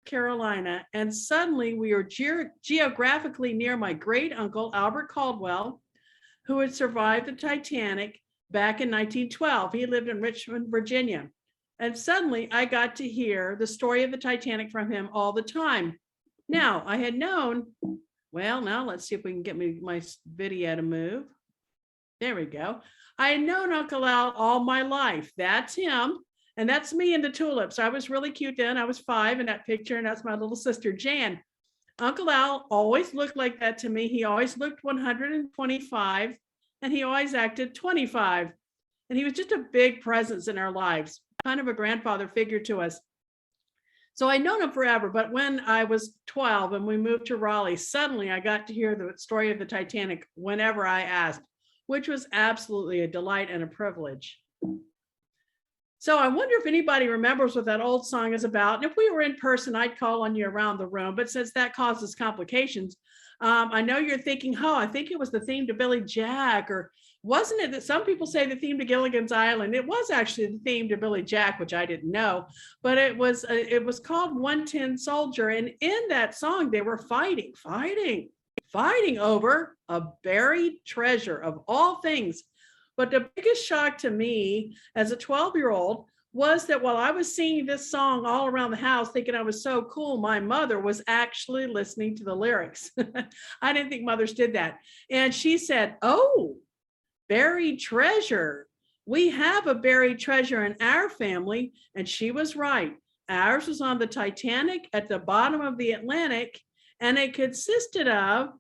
Carolina, and suddenly we were geographically near my great uncle, Albert Caldwell, who had survived the Titanic back in 1912. He lived in Richmond, Virginia. And suddenly I got to hear the story of the Titanic from him all the time. Now, I had known, well, now let's see if we can get my video to move. There we go. I had known Uncle Al all my life. That's him. And that's me in the tulips. I was really cute then. I was 5 in that picture, and that's my little sister, Jan. Uncle Al always looked like that to me. He always looked 125, and he always acted 25. And he was just a big presence in our lives, kind of a grandfather figure to us. So I'd known him forever, but when I was 12 and we moved to Raleigh, suddenly I got to hear the story of the Titanic whenever I asked, which was absolutely a delight and a privilege. So I wonder if anybody remembers what that old song is about. And if we were in person, I'd call on you around the room. But since that causes complications, I know you're thinking, oh, I think it was the theme to Billy Jack, or wasn't it that some people say the theme to Gilligan's Island? It was actually the theme to Billy Jack, which I didn't know, but it was called One Tin Soldier. And in that song, they were fighting over a buried treasure of all things. But the biggest shock to me as a 12-year-old was that while I was singing this song all around the house, thinking I was so cool, my mother was actually listening to the lyrics. I didn't think mothers did that. And she said, oh, buried treasure. We have a buried treasure in our family. And she was right. Ours was on the Titanic at the bottom of the Atlantic, and it consisted of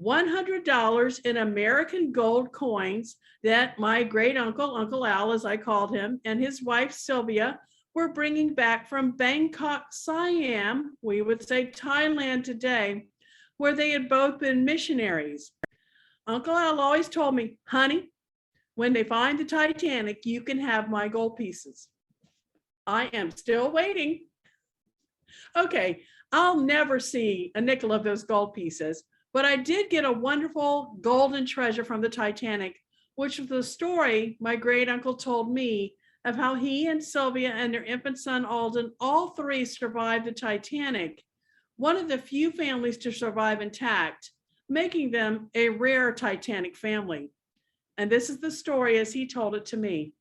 $100 in American gold coins that my great uncle, Uncle Al, as I called him, and his wife, Sylvia, were bringing back from Bangkok, Siam, we would say Thailand today, where they had both been missionaries. Uncle Al always told me, honey, when they find the Titanic, you can have my gold pieces. I am still waiting. Okay, I'll never see a nickel of those gold pieces, but I did get a wonderful golden treasure from the Titanic, which was the story my great uncle told me of how he and Sylvia and their infant son Alden, all three survived the Titanic, one of the few families to survive intact, making them a rare Titanic family. And this is the story as he told it to me.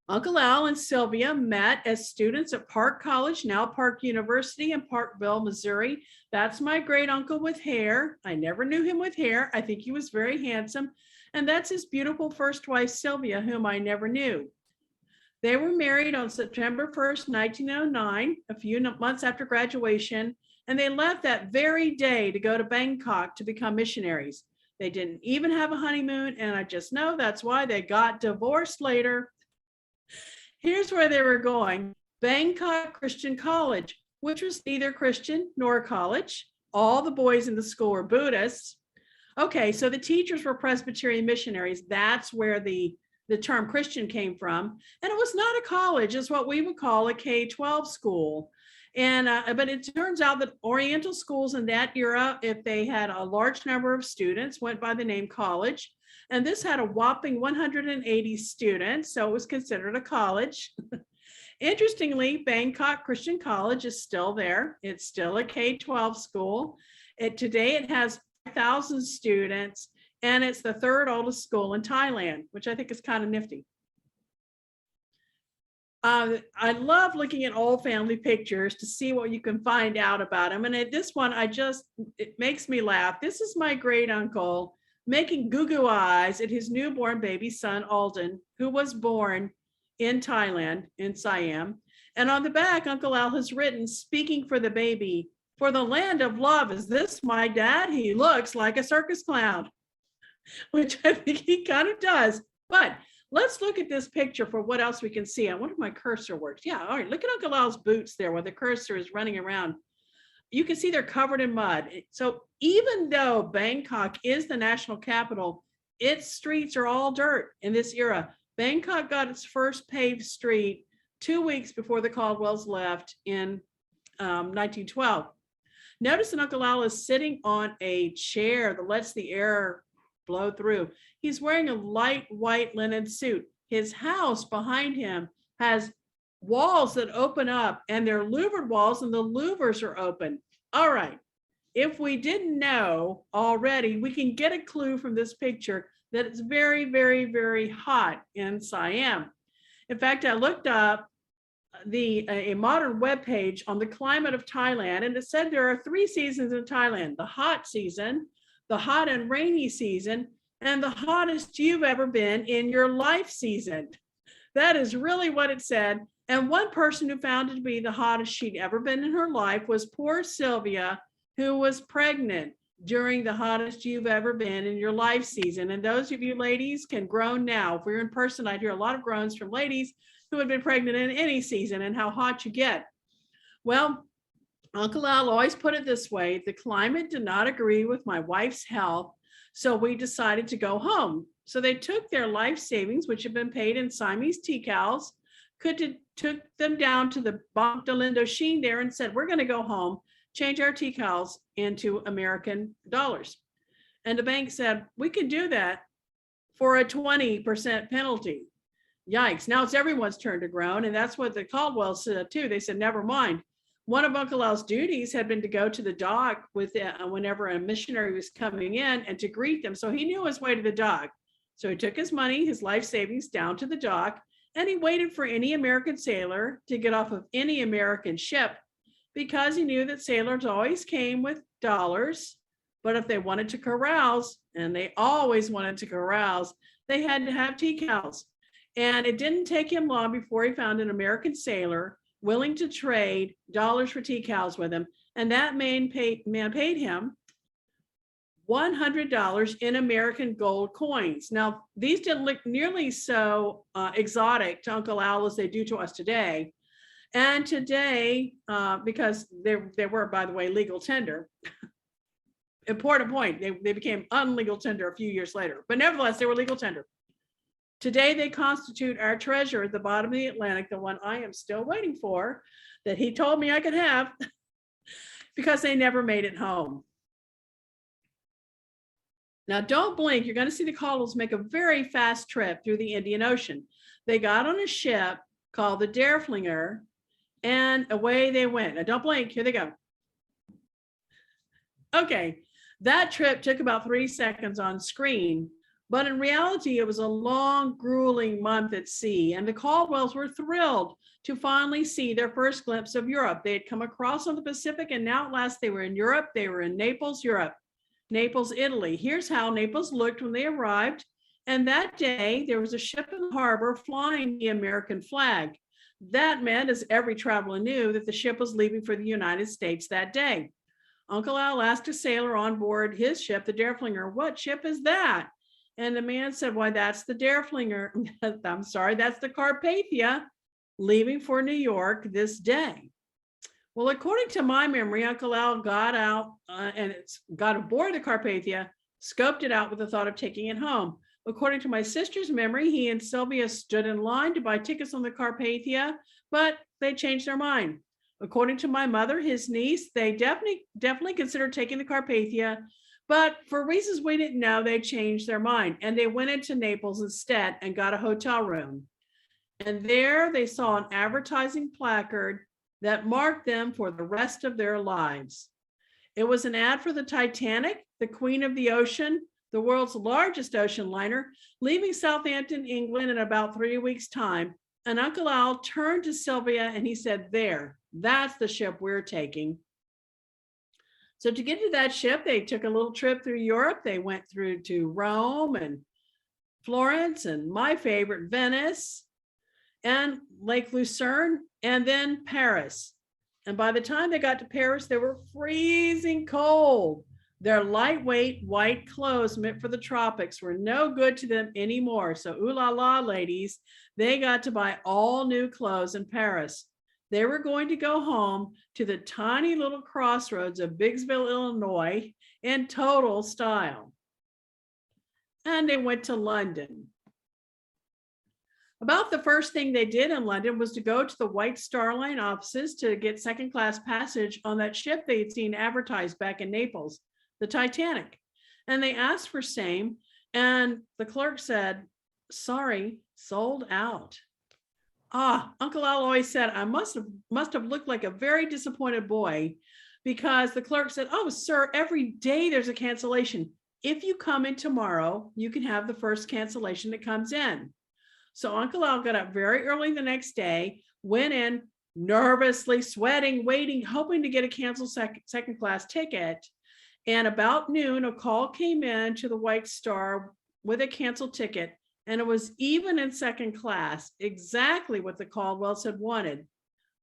Uncle Al and Sylvia met as students at Park College, now Park University in Parkville, Missouri. That's my great uncle with hair. I never knew him with hair. I think he was very handsome. And that's his beautiful first wife, Sylvia, whom I never knew. They were married on September 1st, 1909, a few months after graduation, and they left that very day to go to Bangkok to become missionaries. They didn't even have a honeymoon, and I just know that's why they got divorced later. Here's where they were going: Bangkok Christian College, which was neither Christian nor college. All the boys in the school were Buddhists. Okay, so the teachers were Presbyterian missionaries. That's where the term Christian came from. And it was not a college, it's what we would call a K-12 school. And but it turns out that Oriental schools in that era, if they had a large number of students, went by the name college. And this had a whopping 180 students, so it was considered a college. Interestingly, Bangkok Christian College is still there. It's still a K-12 school. Today it has 5,000 students, and it's the third oldest school in Thailand, which I think is kind of nifty. I love looking at old family pictures to see what you can find out about them. And at this one, it makes me laugh. This is my great uncle making goo-goo eyes at his newborn baby son, Alden, who was born in Thailand, in Siam. And on the back, Uncle Al has written, speaking for the baby, "For the land of love, is this my dad? He looks like a circus clown," which I think he kind of does. But let's look at this picture for what else we can see. I wonder if my cursor works. Yeah, all right, look at Uncle Al's boots there where the cursor is running around. You can see they're covered in mud. So even though Bangkok is the national capital, its streets are all dirt in this era. Bangkok got its first paved street 2 weeks before the Caldwells left in 1912. Notice that Uncle Al is sitting on a chair that lets the air blow through. He's wearing a light white linen suit. His house behind him has walls that open up, and they're louvered walls, and the louvers are open. All right. If we didn't know already, we can get a clue from this picture that it's very, very, very hot in Siam. In fact, I looked up a modern web page on the climate of Thailand, and it said there are 3 seasons in Thailand: the hot season, the hot and rainy season, and the hottest you've ever been in your life season. That is really what it said. And one person who found it to be the hottest she'd ever been in her life was poor Sylvia, who was pregnant during the hottest you've ever been in your life season. And those of you ladies can groan now. If we were in person, I'd hear a lot of groans from ladies who had been pregnant in any season and how hot you get. Well, Uncle Al always put it this way: the climate did not agree with my wife's health, so we decided to go home. So they took their life savings, which had been paid in Siamese tea cows, took them down to the Bank de l'Indochine there and said, we're going to go home, change our tea cows into American dollars. And the bank said, we can do that for a 20% penalty. Yikes. Now it's everyone's turn to groan. And that's what the Caldwells said too. They said, never mind. One of Uncle Al's duties had been to go to the dock with whenever a missionary was coming in and to greet them. So he knew his way to the dock. So he took his money, his life savings, down to the dock, and he waited for any American sailor to get off of any American ship, because he knew that sailors always came with dollars. But if they wanted to carouse, and they always wanted to carouse, they had to have tea cows. And it didn't take him long before he found an American sailor willing to trade dollars for tea cows with him. And that man paid him $100 in American gold coins. Now, these didn't look nearly so exotic to Uncle Al as they do to us today. And today, because they were, by the way, legal tender. Important point, they became unlegal tender a few years later, but nevertheless, they were legal tender. Today, they constitute our treasure at the bottom of the Atlantic, the one I am still waiting for, that he told me I could have, because they never made it home. Now, don't blink. You're going to see the Caldwells make a very fast trip through the Indian Ocean. They got on a ship called the Derflinger, and away they went. Now, don't blink. Here they go. Okay, that trip took about 3 seconds on screen, but in reality, it was a long, grueling month at sea, and the Caldwells were thrilled to finally see their first glimpse of Europe. They had come across on the Pacific, and now at last they were in Europe. They were in Naples, Europe. Naples, Italy. Here's how Naples looked when they arrived. And that day, there was a ship in the harbor flying the American flag. That meant, as every traveler knew, that the ship was leaving for the United States that day. Uncle Al asked a sailor on board his ship, the Derflinger, what ship is that? And the man said, why, that's the Derflinger. I'm sorry, that's the Carpathia, leaving for New York this day. Well, according to my memory, Uncle Al got out and got aboard the Carpathia, scoped it out with the thought of taking it home. According to my sister's memory, he and Sylvia stood in line to buy tickets on the Carpathia, but they changed their mind. According to my mother, his niece, they definitely considered taking the Carpathia, but for reasons we didn't know, they changed their mind and they went into Naples instead and got a hotel room. And there they saw an advertising placard that marked them for the rest of their lives. It was an ad for the Titanic, the Queen of the Ocean, the world's largest ocean liner, leaving Southampton, England in about 3 weeks' time. And Uncle Al turned to Sylvia and he said, there, that's the ship we're taking. So to get to that ship, they took a little trip through Europe. They went through to Rome and Florence and my favorite, Venice, and Lake Lucerne, and then Paris. And by the time they got to Paris, they were freezing cold. Their lightweight white clothes meant for the tropics were no good to them anymore. So ooh la la, ladies, they got to buy all new clothes in Paris. They were going to go home to the tiny little crossroads of Biggsville, Illinois in total style. And they went to London. About the first thing they did in London was to go to the White Star Line offices to get second-class passage on that ship they had seen advertised back in Naples, the Titanic. And they asked for same, and the clerk said, sorry, sold out. Uncle Al always said I must have looked like a very disappointed boy, because the clerk said, "Oh, sir, every day there's a cancellation. If you come in tomorrow, you can have the first cancellation that comes in." So Uncle Al got up very early the next day, went in, nervously sweating, waiting, hoping to get a canceled second class ticket. And about noon, a call came in to the White Star with a canceled ticket, and it was even in second class, exactly what the Caldwells had wanted.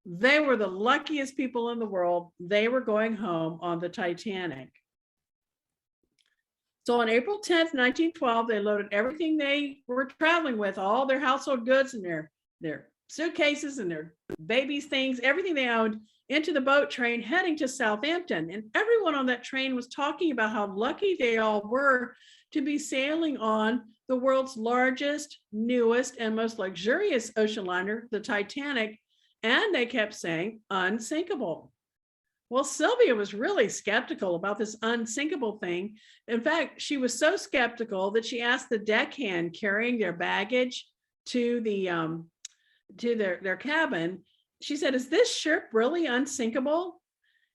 They were the luckiest people in the world. They were going home on the Titanic. So on April 10th, 1912, they loaded everything they were traveling with, all their household goods and their suitcases and their babies' things, everything they owned, into the boat train heading to Southampton. And everyone on that train was talking about how lucky they all were to be sailing on the world's largest, newest, and most luxurious ocean liner, the Titanic. And they kept saying, unsinkable. Well, Sylvia was really skeptical about this unsinkable thing. In fact, she was so skeptical that she asked the deckhand carrying their baggage to their cabin. She said, "Is this ship really unsinkable?"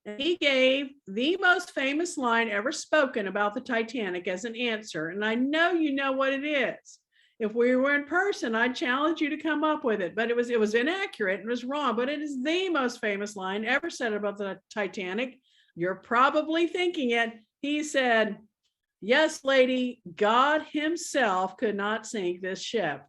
And he gave the most famous line ever spoken about the Titanic as an answer. And I know you know what it is. If we were in person, I'd challenge you to come up with it, but it was inaccurate and it was wrong, but it is the most famous line ever said about the Titanic. You're probably thinking it. He said, "Yes, lady, God himself could not sink this ship."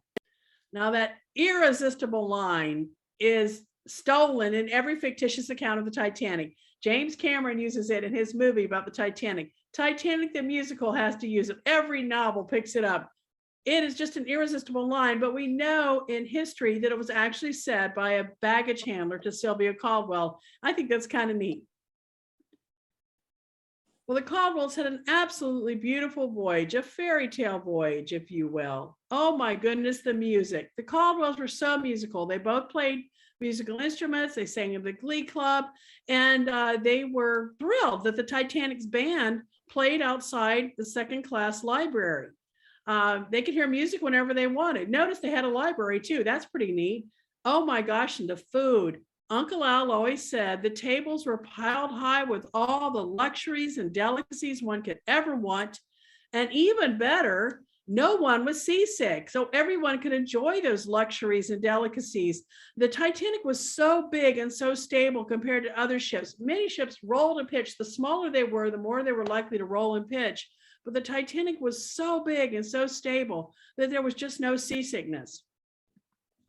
Now that irresistible line is stolen in every fictitious account of the Titanic. James Cameron uses it in his movie about the Titanic. Titanic the musical has to use it. Every novel picks it up. It is just an irresistible line, but we know in history that it was actually said by a baggage handler to Sylvia Caldwell. I think that's kind of neat. Well, the Caldwells had an absolutely beautiful voyage, a fairy tale voyage, if you will. Oh my goodness, the music. The Caldwells were so musical. They both played musical instruments. They sang in the Glee Club, and they were thrilled that the Titanic's band played outside the second class library. They could hear music whenever they wanted. Notice they had a library too. That's pretty neat. Oh my gosh, and the food. Uncle Al always said the tables were piled high with all the luxuries and delicacies one could ever want. And even better, no one was seasick. So everyone could enjoy those luxuries and delicacies. The Titanic was so big and so stable compared to other ships. Many ships rolled and pitched. The smaller they were, the more they were likely to roll and pitch. But the Titanic was so big and so stable that there was just no seasickness.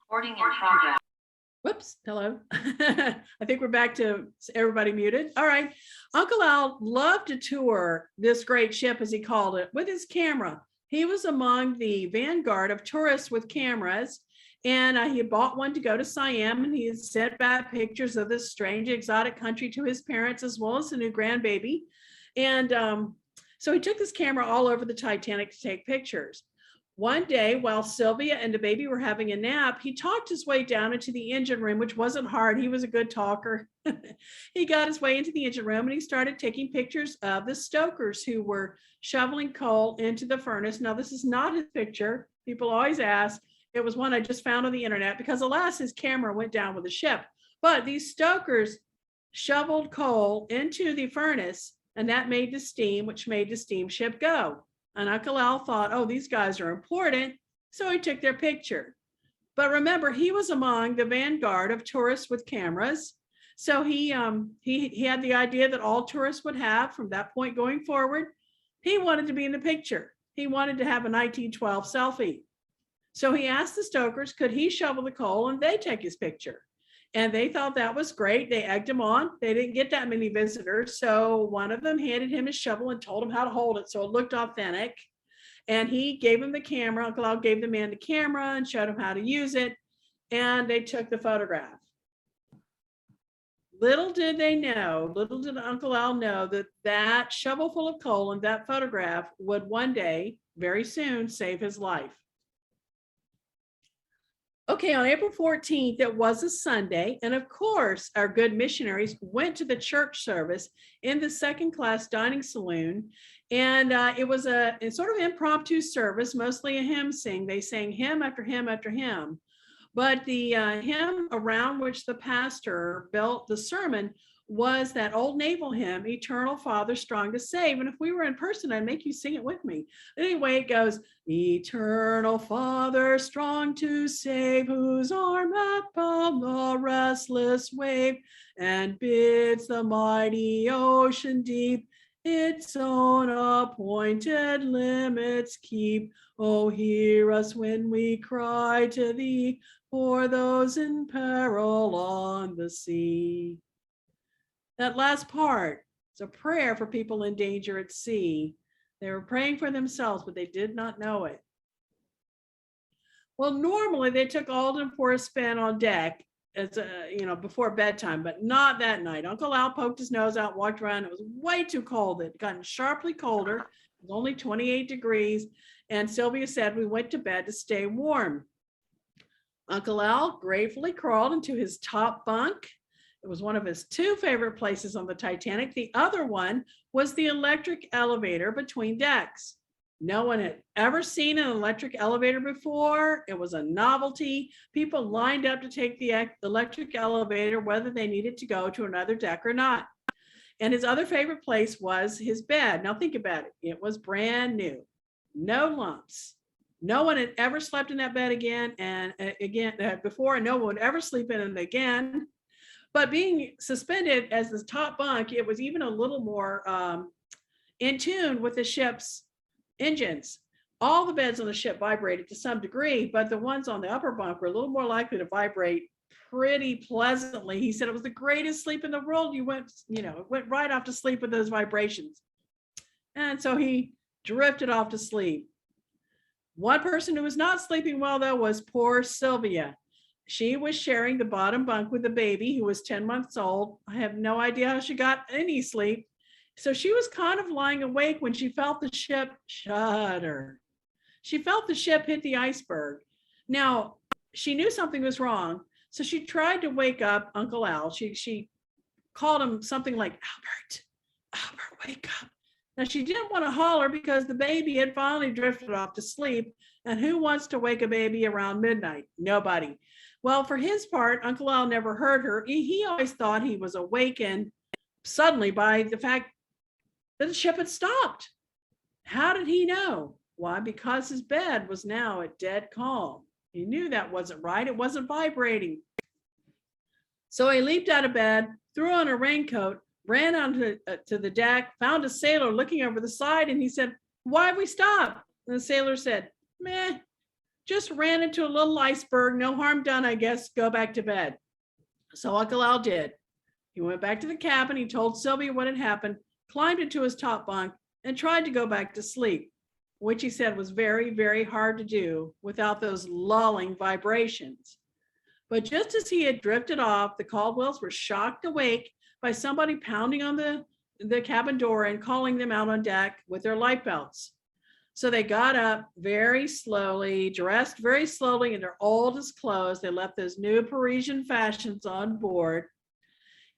Recording in progress. Whoops, hello. I think we're back to everybody muted. All right. Uncle Al loved to tour this great ship, as he called it, with his camera. He was among the vanguard of tourists with cameras, and he bought one to go to Siam, and he had sent back pictures of this strange exotic country to his parents, as well as the new grandbaby. And so he took this camera all over the Titanic to take pictures. One day, while Sylvia and the baby were having a nap, he talked his way down into the engine room, which wasn't hard. He was a good talker. He got his way into the engine room and he started taking pictures of the stokers who were shoveling coal into the furnace. Now, this is not his picture. People always ask. It was one I just found on the internet because, alas, his camera went down with the ship. But these stokers shoveled coal into the furnace, and that made the steam, which made the steamship go. And Uncle Al thought, oh, these guys are important. So he took their picture. But remember, he was among the vanguard of tourists with cameras. So he had the idea that all tourists would have from that point going forward. He wanted to be in the picture. He wanted to have a 1912 selfie. So he asked the stokers, could he shovel the coal and they take his picture? And they thought that was great. They egged him on. They didn't get that many visitors. So one of them handed him his shovel and told him how to hold it so it looked authentic. And he gave him the camera. Uncle Al gave the man the camera and showed him how to use it. And they took the photograph. Little did Uncle Al know that that shovel full of coal and that photograph would one day, very soon, save his life. Okay, on April 14th, it was a Sunday, and of course, our good missionaries went to the church service in the second class dining saloon, and it was a sort of impromptu service, mostly a hymn sing. They sang hymn after hymn after hymn. But the hymn around which the pastor built the sermon was that old naval hymn, Eternal Father, Strong to Save. And if we were in person, I'd make you sing it with me. Anyway, it goes, Eternal Father, strong to save, whose arm hath bound the restless wave, and bids the mighty ocean deep its own appointed limits keep. Oh, hear us when we cry to thee, for those in peril on the sea. That last part is a prayer for people in danger at sea. They were praying for themselves, but they did not know it. Well, normally they took Alden for a spin on deck as before bedtime, but not that night. Uncle Al poked his nose out, walked around. It was way too cold. It had gotten sharply colder. It was only 28 degrees. And Sylvia said we went to bed to stay warm. Uncle Al gratefully crawled into his top bunk. It was one of his two favorite places on the Titanic. The other one was the electric elevator between decks. No one had ever seen an electric elevator before. It was a novelty. People lined up to take the electric elevator, whether they needed to go to another deck or not. And his other favorite place was his bed. Now think about it. It was brand new, no lumps. No one had ever slept in that bed again before, and no one would ever sleep in it again. But being suspended as the top bunk, it was even a little more in tune with the ship's engines. All the beds on the ship vibrated to some degree, but the ones on the upper bunk were a little more likely to vibrate pretty pleasantly. He said it was the greatest sleep in the world. You went right off to sleep with those vibrations. And so he drifted off to sleep. One person who was not sleeping well, though, was poor Sylvia. She was sharing the bottom bunk with a baby who was 10 months old. I have no idea how she got any sleep. So she was kind of lying awake when she felt the ship shudder. She felt the ship hit the iceberg. Now, she knew something was wrong, so she tried to wake up Uncle Al. She called him something like, Albert, wake up. Now, she didn't want to holler because the baby had finally drifted off to sleep. And who wants to wake a baby around midnight? Nobody. Well, for his part, Uncle Al never heard her. He always thought he was awakened suddenly by the fact that the ship had stopped. How did he know? Why? Because his bed was now at dead calm. He knew that wasn't right. It wasn't vibrating. So he leaped out of bed, threw on a raincoat, ran onto to the deck, found a sailor looking over the side, and he said, "Why have we stopped?" And the sailor said, "Meh, just ran into a little iceberg. No harm done, I guess. Go back to bed." So Uncle Al did. He went back to the cabin. He told Sylvia what had happened, climbed into his top bunk, and tried to go back to sleep, which he said was very, very hard to do without those lulling vibrations. But just as he had drifted off, the Caldwells were shocked awake by somebody pounding on the cabin door and calling them out on deck with their life belts. So they got up very slowly, dressed very slowly in their oldest clothes. They left those new Parisian fashions on board.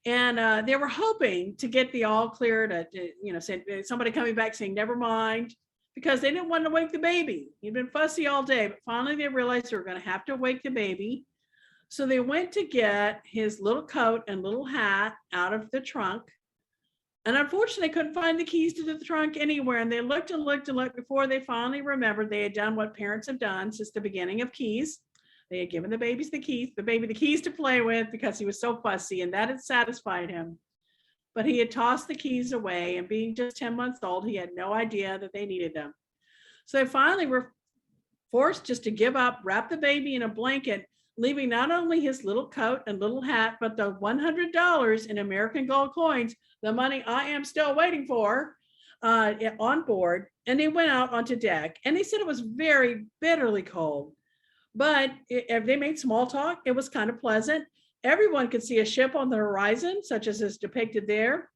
And they were hoping to get the all clear to say, somebody coming back saying, never mind, because they didn't want to wake the baby. He'd been fussy all day, but finally they realized they were going to have to wake the baby. So they went to get his little coat and little hat out of the trunk. And unfortunately, they couldn't find the keys to the trunk anywhere. And they looked and looked and looked before they finally remembered they had done what parents have done since the beginning of keys. They had given the baby the keys to play with because he was so fussy, and that had satisfied him. But he had tossed the keys away, and being just 10 months old, he had no idea that they needed them. So they finally were forced just to give up, wrap the baby in a blanket, leaving not only his little coat and little hat, but the $100 in American gold coins, the money I am still waiting for, on board. And they went out onto deck, and they said it was very bitterly cold. But if they made small talk, it was kind of pleasant. Everyone could see a ship on the horizon, such as is depicted there.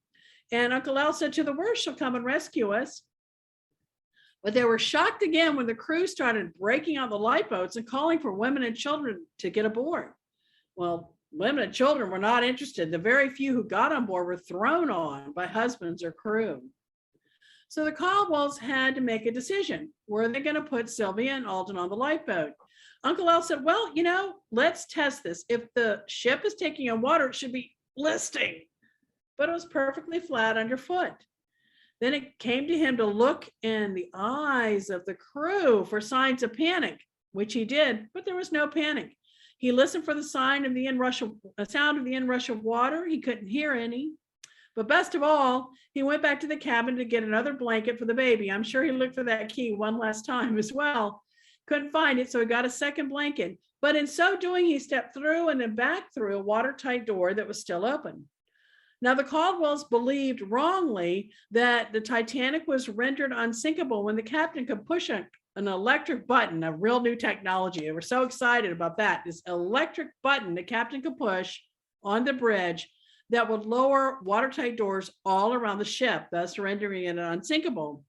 And Uncle Al said, to the worst, she'll come and rescue us. But they were shocked again when the crew started breaking out the lifeboats and calling for women and children to get aboard. Well, women and children were not interested. The very few who got on board were thrown on by husbands or crew. So the Caldwells had to make a decision. Were they going to put Sylvia and Alden on the lifeboat? Uncle Al said, well, let's test this. If the ship is taking on water, it should be listing, but it was perfectly flat underfoot. Then it came to him to look in the eyes of the crew for signs of panic, which he did, but there was no panic. He listened for the sound of the inrush of water. He couldn't hear any. But best of all, he went back to the cabin to get another blanket for the baby. I'm sure he looked for that key one last time as well. Couldn't find it, so he got a second blanket. But in so doing, he stepped through and then back through a watertight door that was still open. Now, the Caldwells believed wrongly that the Titanic was rendered unsinkable when the captain could push an electric button, a real new technology. They were so excited about that. This electric button the captain could push on the bridge that would lower watertight doors all around the ship, thus rendering it unsinkable.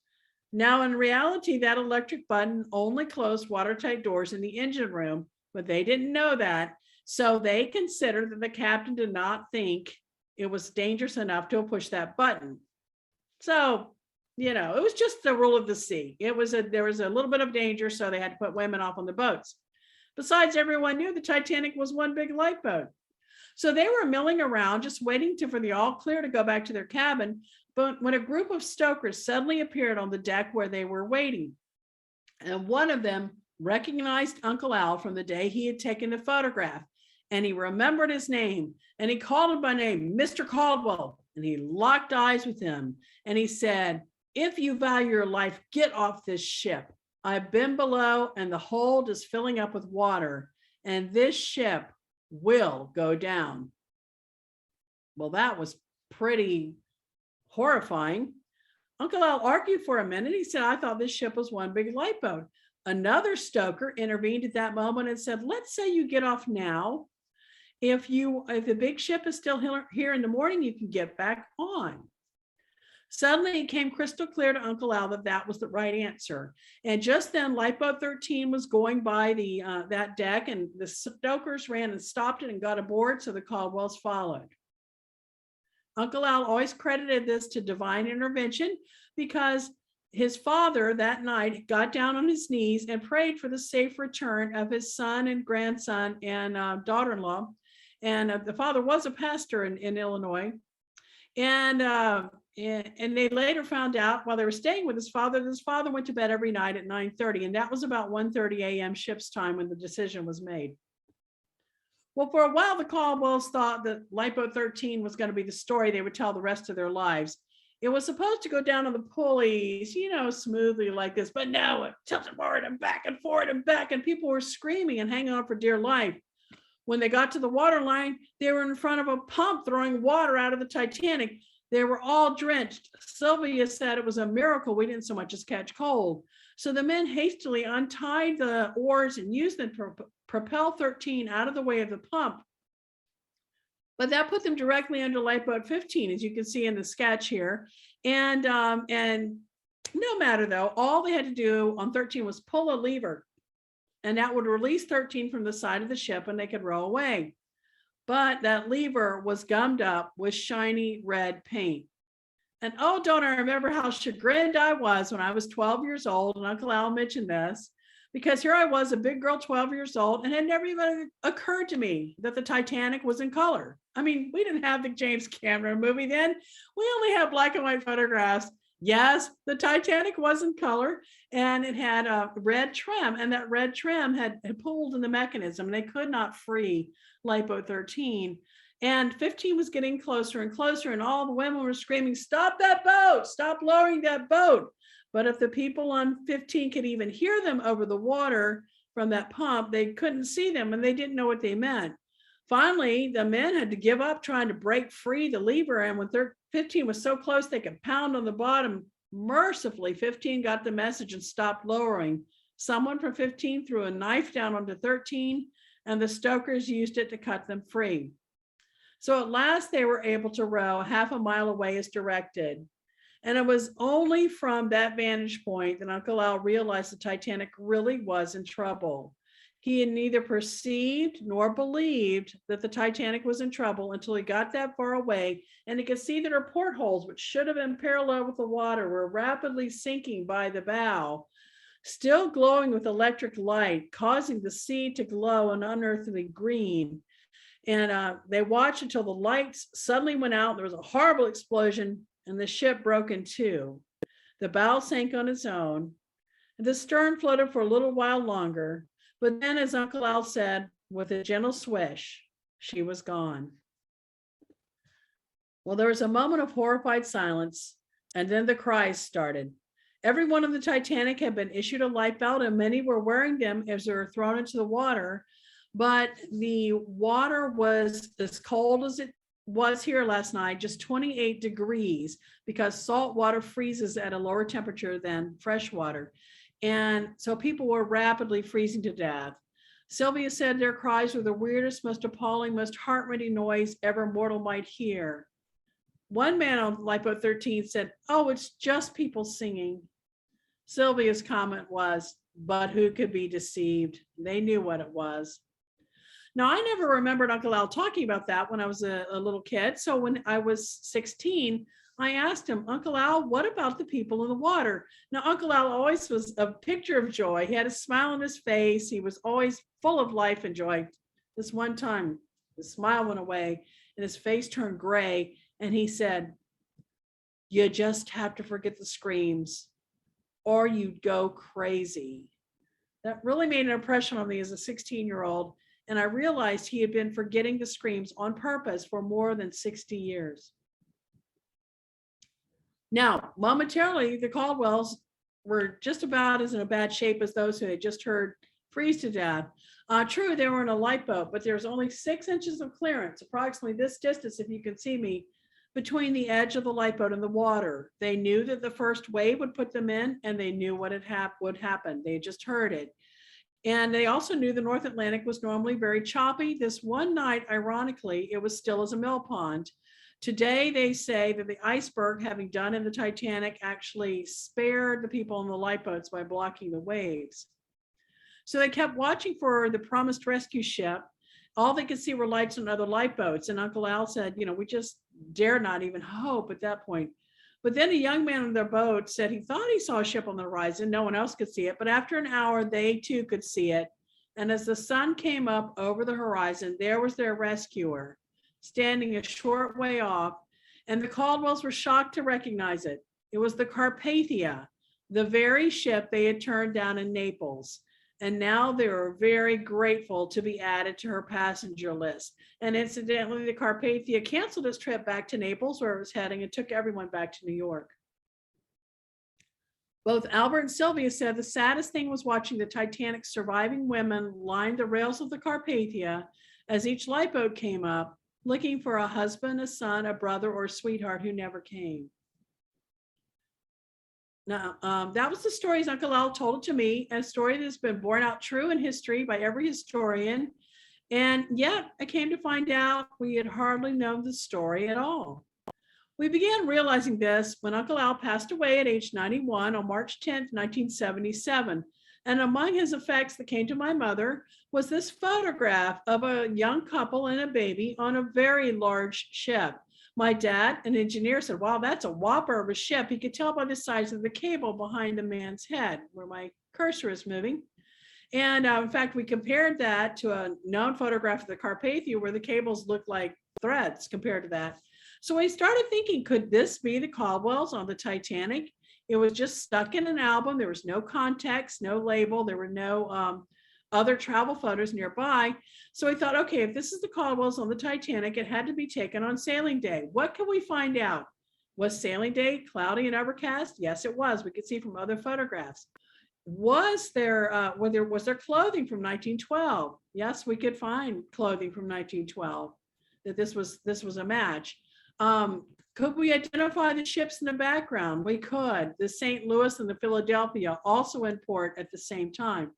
Now, in reality, that electric button only closed watertight doors in the engine room, but they didn't know that. So they considered that the captain did not think it was dangerous enough to push that button. So, it was just the rule of the sea. There was a little bit of danger, so they had to put women off on the boats. Besides, everyone knew the Titanic was one big lifeboat. So they were milling around, just waiting for the all clear to go back to their cabin. But when a group of stokers suddenly appeared on the deck where they were waiting, and one of them recognized Uncle Al from the day he had taken the photograph, and he remembered his name, and he called him by name, Mr. Caldwell, and he locked eyes with him, and he said, if you value your life, get off this ship. I've been below, and the hold is filling up with water, and this ship will go down. Well, that was pretty horrifying. Uncle Al argued for a minute. He said, I thought this ship was one big lifeboat. Another stoker intervened at that moment and said, let's say you get off now. If the big ship is still here in the morning, you can get back on. Suddenly it came crystal clear to Uncle Al that that was the right answer. And just then Lifeboat 13 was going by that deck, and the stokers ran and stopped it and got aboard, so the Caldwells followed. Uncle Al always credited this to divine intervention because his father that night got down on his knees and prayed for the safe return of his son and grandson and daughter-in-law. And the father was a pastor in Illinois. And they later found out while they were staying with his father went to bed every night at 9:30. And that was about 1:30 a.m. ship's time when the decision was made. Well, for a while, the Caldwells thought that Lifeboat 13 was going to be the story they would tell the rest of their lives. It was supposed to go down on the pulleys, smoothly like this, but no, it tilted forward and back and forward and back, and people were screaming and hanging on for dear life. When they got to the water line, they were in front of a pump throwing water out of the Titanic. They were all drenched. Sylvia said it was a miracle we didn't so much as catch cold. So the men hastily untied the oars and used them to propel 13 out of the way of the pump. But that put them directly under Lifeboat 15, as you can see in the sketch here. And no matter though, all they had to do on 13 was pull a lever, and that would release 13 from the side of the ship and they could row away. But that lever was gummed up with shiny red paint. And oh, don't I remember how chagrined I was when I was 12 years old, and Uncle Al mentioned this, because here I was, a big girl, 12 years old, and it never even occurred to me that the Titanic was in color. I mean, we didn't have the James Cameron movie then. We only had black and white photographs. Yes, the Titanic was in color, and it had a red trim, and that red trim had pulled in the mechanism, and they could not free Lifeboat 13. And 15 was getting closer and closer, and all the women were screaming, stop that boat, stop lowering that boat. But if the people on 15 could even hear them over the water from that pump, they couldn't see them, and they didn't know what they meant. Finally, the men had to give up trying to break free the lever, and when 15 was so close they could pound on the bottom, mercifully 15 got the message and stopped lowering. Someone from 15 threw a knife down onto 13, and the stokers used it to cut them free. So at last they were able to row half a mile away as directed. And it was only from that vantage point that Uncle Al realized the Titanic really was in trouble. He had neither perceived nor believed that the Titanic was in trouble until he got that far away, and he could see that her portholes, which should have been parallel with the water, were rapidly sinking by the bow. still glowing with electric light, causing the sea to glow an unearthly green. And they watched until the lights suddenly went out. There was a horrible explosion, and the ship broke in two. The bow sank on its own. The stern floated for a little while longer, but then, as Uncle Al said, with a gentle swish, she was gone. Well, there was a moment of horrified silence, and then the cries started. Everyone on the Titanic had been issued a life belt, and many were wearing them as they were thrown into the water. But the water was as cold as it was here last night, just 28 degrees, because salt water freezes at a lower temperature than fresh water. And so people were rapidly freezing to death. Sylvia said their cries were the weirdest, most appalling, most heart-rending noise ever mortal might hear. One man on Lifeboat 13 said, "Oh, it's just people singing." Sylvia's comment was, "But who could be deceived? They knew what it was." Now, I never remembered Uncle Al talking about that when I was a little kid. So when I was 16, I asked him, "Uncle Al, what about the people in the water?" Now, Uncle Al always was a picture of joy. He had a smile on his face. He was always full of life and joy. This one time, the smile went away and his face turned gray. And he said, "You just have to forget the screams or you'd go crazy." That really made an impression on me as a 16-year-old. And I realized he had been forgetting the screams on purpose for more than 60 years. Now, momentarily, the Caldwells were just about as in a bad shape as those who had just heard freeze to death. True, they were in a lifeboat, but there was only 6 inches of clearance, approximately this distance, if you can see me, between the edge of the lifeboat and the water. They knew that the first wave would put them in, and they knew what would happen. They just heard it. And they also knew the North Atlantic was normally very choppy. This one night, ironically, it was still as a mill pond. Today, they say that the iceberg, having done in the Titanic, actually spared the people in the lifeboats by blocking the waves. So they kept watching for the promised rescue ship. All they could see were lights on other lifeboats. And Uncle Al said, "We just dare not even hope at that point." But then a young man on their boat said he thought he saw a ship on the horizon. No one else could see it. But after an hour, they too could see it. And as the sun came up over the horizon, there was their rescuer standing a short way off. And the Caldwells were shocked to recognize it. It was the Carpathia, the very ship they had turned down in Naples. And now they were very grateful to be added to her passenger list. And incidentally, the Carpathia canceled its trip back to Naples, where it was heading, and took everyone back to New York. Both Albert and Sylvia said the saddest thing was watching the Titanic's surviving women line the rails of the Carpathia as each lifeboat came up, looking for a husband, a son, a brother, or a sweetheart who never came. Now, that was the stories Uncle Al told it to me, a story that's been borne out true in history by every historian. And yet I came to find out we had hardly known the story at all. We began realizing this when Uncle Al passed away at age 91 on March 10th, 1977. And among his effects that came to my mother was this photograph of a young couple and a baby on a very large ship. My dad, an engineer, said, "Wow, that's a whopper of a ship." He could tell by the size of the cable behind the man's head, where my cursor is moving. And in fact, we compared that to a known photograph of the Carpathia, where the cables looked like threads compared to that. So we started thinking, could this be the Caldwells on the Titanic? It was just stuck in an album. There was no context, no label. There were no other travel photos nearby. So we thought, okay, if this is the Caldwells on the Titanic, it had to be taken on sailing day. What can we find out? Was sailing day cloudy and overcast? Yes, it was. We could see from other photographs. Was there clothing from 1912? Yes, we could find clothing from 1912. That this was a match. Could we identify the ships in the background? We could. The St. Louis and the Philadelphia also in port at the same time.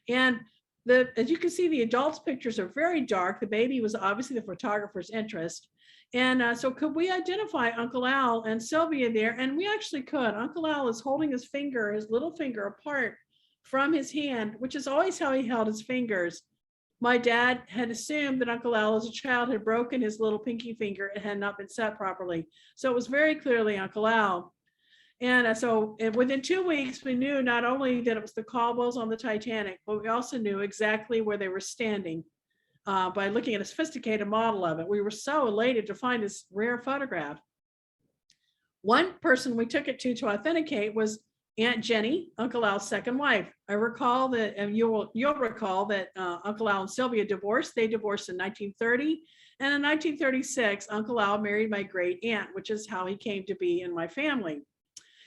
And as you can see, the adults' pictures are very dark. The baby was obviously the photographer's interest. And so could we identify Uncle Al and Sylvia there? And we actually could. Uncle Al is holding his little finger apart from his hand, which is always how he held his fingers. My dad had assumed that Uncle Al as a child had broken his little pinky finger and had not been set properly. So it was very clearly Uncle Al. And within 2 weeks, we knew not only that it was the Caldwells on the Titanic, but we also knew exactly where they were standing by looking at a sophisticated model of it. We were so elated to find this rare photograph. One person we took it to authenticate was Aunt Jenny, Uncle Al's second wife. I recall that, and you'll recall that Uncle Al and Sylvia divorced. They divorced in 1930. And in 1936, Uncle Al married my great aunt, which is how he came to be in my family.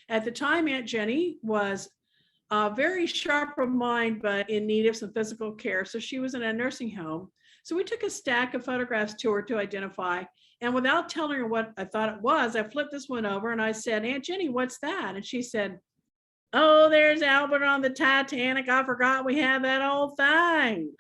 At the time, Aunt Jenny was very sharp of mind, but in need of some physical care. So she was in a nursing home. So we took a stack of photographs to her to identify. And without telling her what I thought it was, I flipped this one over and I said, Aunt Jenny, what's that? And she said, oh, there's Albert on the Titanic. I forgot we had that old thing.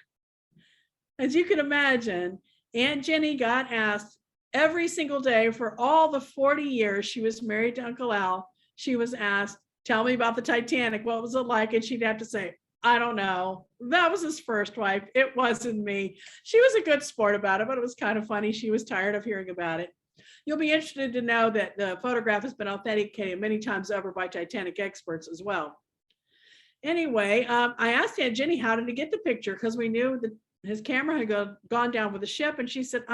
As you can imagine, Aunt Jenny got asked every single day for all the 40 years she was married to Uncle Al. She was asked, tell me about the Titanic. What was it like? And she'd have to say, I don't know. That was his first wife. It wasn't me. She was a good sport about it, but it was kind of funny. She was tired of hearing about it. You'll be interested to know that the photograph has been authenticated many times over by Titanic experts as well. Anyway, I asked Aunt Jenny, how did he get the picture? Because we knew that his camera had gone down with the ship. And she said,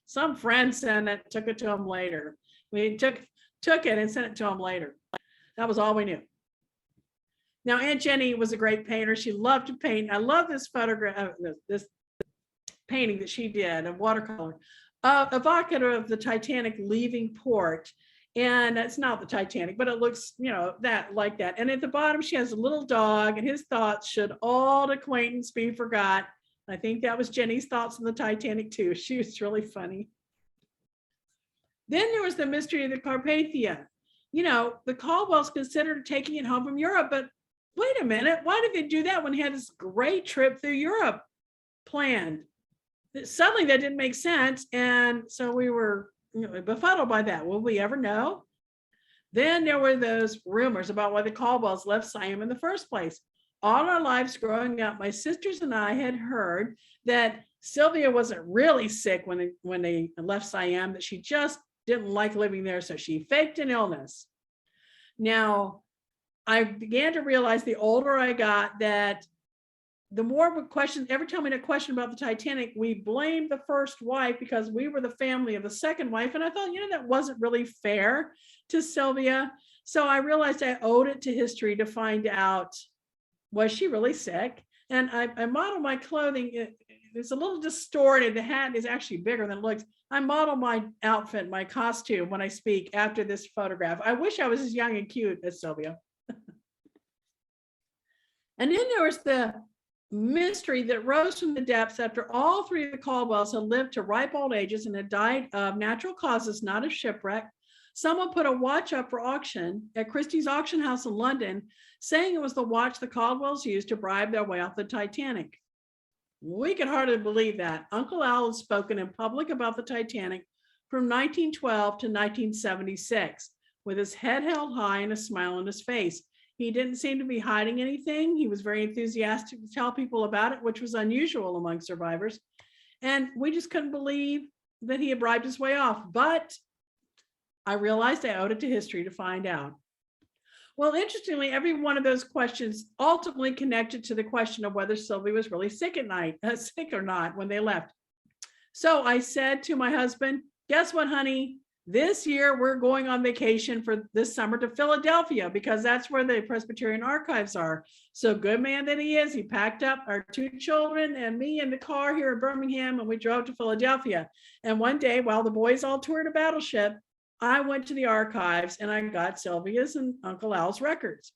some friend sent it, took it to him later. We took it and sent it to him later. That was all we knew. Now, Aunt Jenny was a great painter. She loved to paint. I love this photograph, this painting that she did of watercolor, evocative of the Titanic leaving port. And it's not the Titanic, but it looks, that like that. And at the bottom, she has a little dog, and his thoughts, should old acquaintance be forgot. I think that was Jenny's thoughts on the Titanic too. She was really funny. Then there was the mystery of the Carpathia. The Caldwells considered taking it home from Europe, but wait a minute, why did they do that when he had this great trip through Europe planned? Suddenly that didn't make sense. And so we were befuddled by that. Will we ever know? Then there were those rumors about why the Caldwells left Siam in the first place. All our lives growing up, my sisters and I had heard that Sylvia wasn't really sick when they left Siam, that she just didn't like living there, so she faked an illness. Now, I began to realize the older I got that the more questions, every time we had a question about the Titanic, we blamed the first wife because we were the family of the second wife. And I thought, that wasn't really fair to Sylvia. So I realized I owed it to history to find out, was she really sick? And I modeled my clothing. It's a little distorted. The hat is actually bigger than it looks. I model my outfit, my costume when I speak after this photograph. I wish I was as young and cute as Sylvia. And then there was the mystery that rose from the depths after all three of the Caldwells had lived to ripe old ages and had died of natural causes, not of shipwreck. Someone put a watch up for auction at Christie's auction house in London, saying it was the watch the Caldwells used to bribe their way off the Titanic. We could hardly believe that. Uncle Al had spoken in public about the Titanic from 1912 to 1976, with his head held high and a smile on his face. He didn't seem to be hiding anything. He was very enthusiastic to tell people about it, which was unusual among survivors. And we just couldn't believe that he had bribed his way off. But I realized I owed it to history to find out. Well, interestingly, every one of those questions ultimately connected to the question of whether Sylvia was really sick at night, sick or not, when they left. So I said to my husband, guess what, honey? This year, we're going on vacation for this summer to Philadelphia because that's where the Presbyterian archives are. So good man that he is, he packed up our two children and me in the car here in Birmingham, and we drove to Philadelphia. And one day, while the boys all toured a battleship, I went to the archives and I got Sylvia's and Uncle Al's records.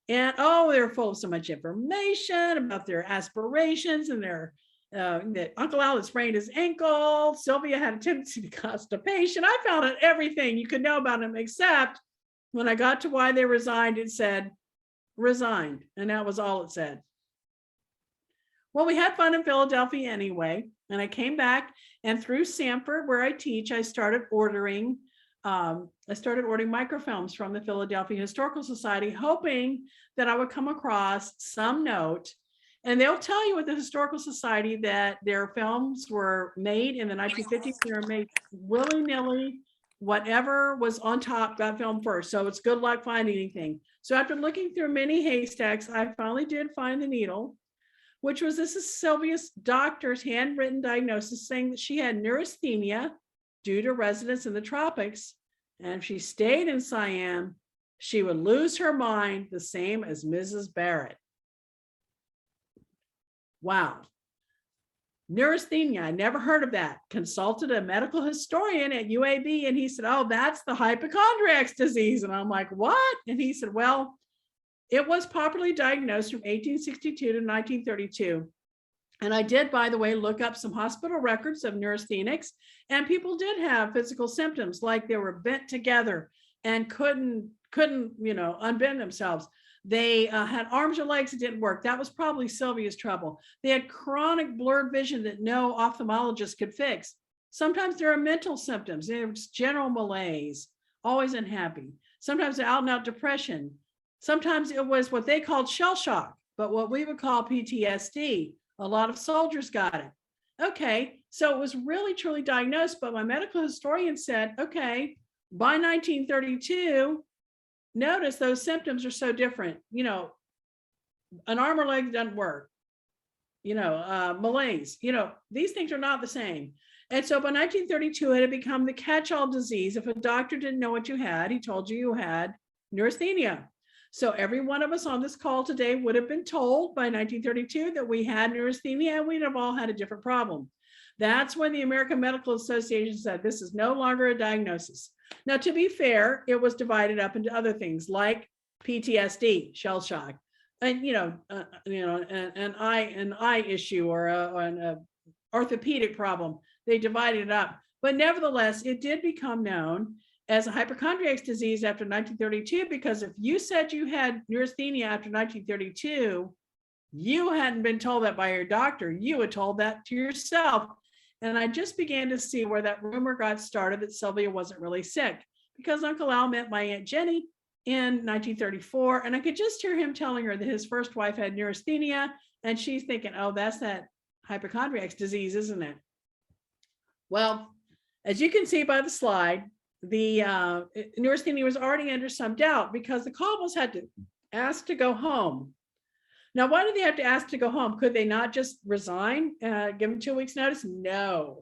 And they were full of so much information about their aspirations and their that Uncle Al had sprained his ankle. Sylvia had a tendency to constipation. I found out everything you could know about him, except when I got to why they resigned, it said resigned. And that was all it said. Well, we had fun in Philadelphia anyway. And I came back, and through Sanford, where I teach, I started ordering microfilms from the Philadelphia Historical Society, hoping that I would come across some note. And they'll tell you at the Historical Society that their films were made in the 1950s. They were made willy-nilly whatever was on top got filmed first. So it's good luck finding anything. So after looking through many haystacks, I finally did find the needle, which was this is Sylvia's doctor's handwritten diagnosis saying that she had neurasthenia due to residence in the tropics. And if she stayed in Siam, she would lose her mind the same as Mrs. Barrett. Wow. Neurasthenia, I never heard of that. Consulted a medical historian at UAB and he said, oh, that's the hypochondriac's disease. And I'm like, what? And he said, well, it was properly diagnosed from 1862 to 1932. And I did, by the way, look up some hospital records of neurasthenics, and people did have physical symptoms like they were bent together and couldn't, unbend themselves. They had arms or legs that didn't work. That was probably Sylvia's trouble. They had chronic blurred vision that no ophthalmologist could fix. Sometimes there are mental symptoms. There's general malaise, always unhappy. Sometimes out and out depression. Sometimes it was what they called shell shock, but what we would call PTSD. A lot of soldiers got it. Okay, so it was really truly diagnosed, but my medical historian said, okay, by 1932, notice those symptoms are so different. An arm or leg doesn't work. Malaise. These things are not the same. And so by 1932, it had become the catch-all disease. If a doctor didn't know what you had, he told you had neurasthenia. So every one of us on this call today would have been told by 1932 that we had neurasthenia and we'd have all had a different problem. That's when the American Medical Association said this is no longer a diagnosis. Now, to be fair, it was divided up into other things like PTSD, shell shock, and an eye issue or an orthopedic problem. They divided it up, but nevertheless, it did become known as a hypochondriac's disease after 1932, because if you said you had neurasthenia after 1932, you hadn't been told that by your doctor. You had told that to yourself. And I just began to see where that rumor got started that Sylvia wasn't really sick, because Uncle Al met my Aunt Jenny in 1934. And I could just hear him telling her that his first wife had neurasthenia. And she's thinking, oh, that's that hypochondriac's disease, isn't it? Well, as you can see by the slide, the neurasthenia was already under some doubt because the Caldwells had to ask to go home. Now, why did they have to ask to go home? Could they not just resign, give them 2 weeks notice? No.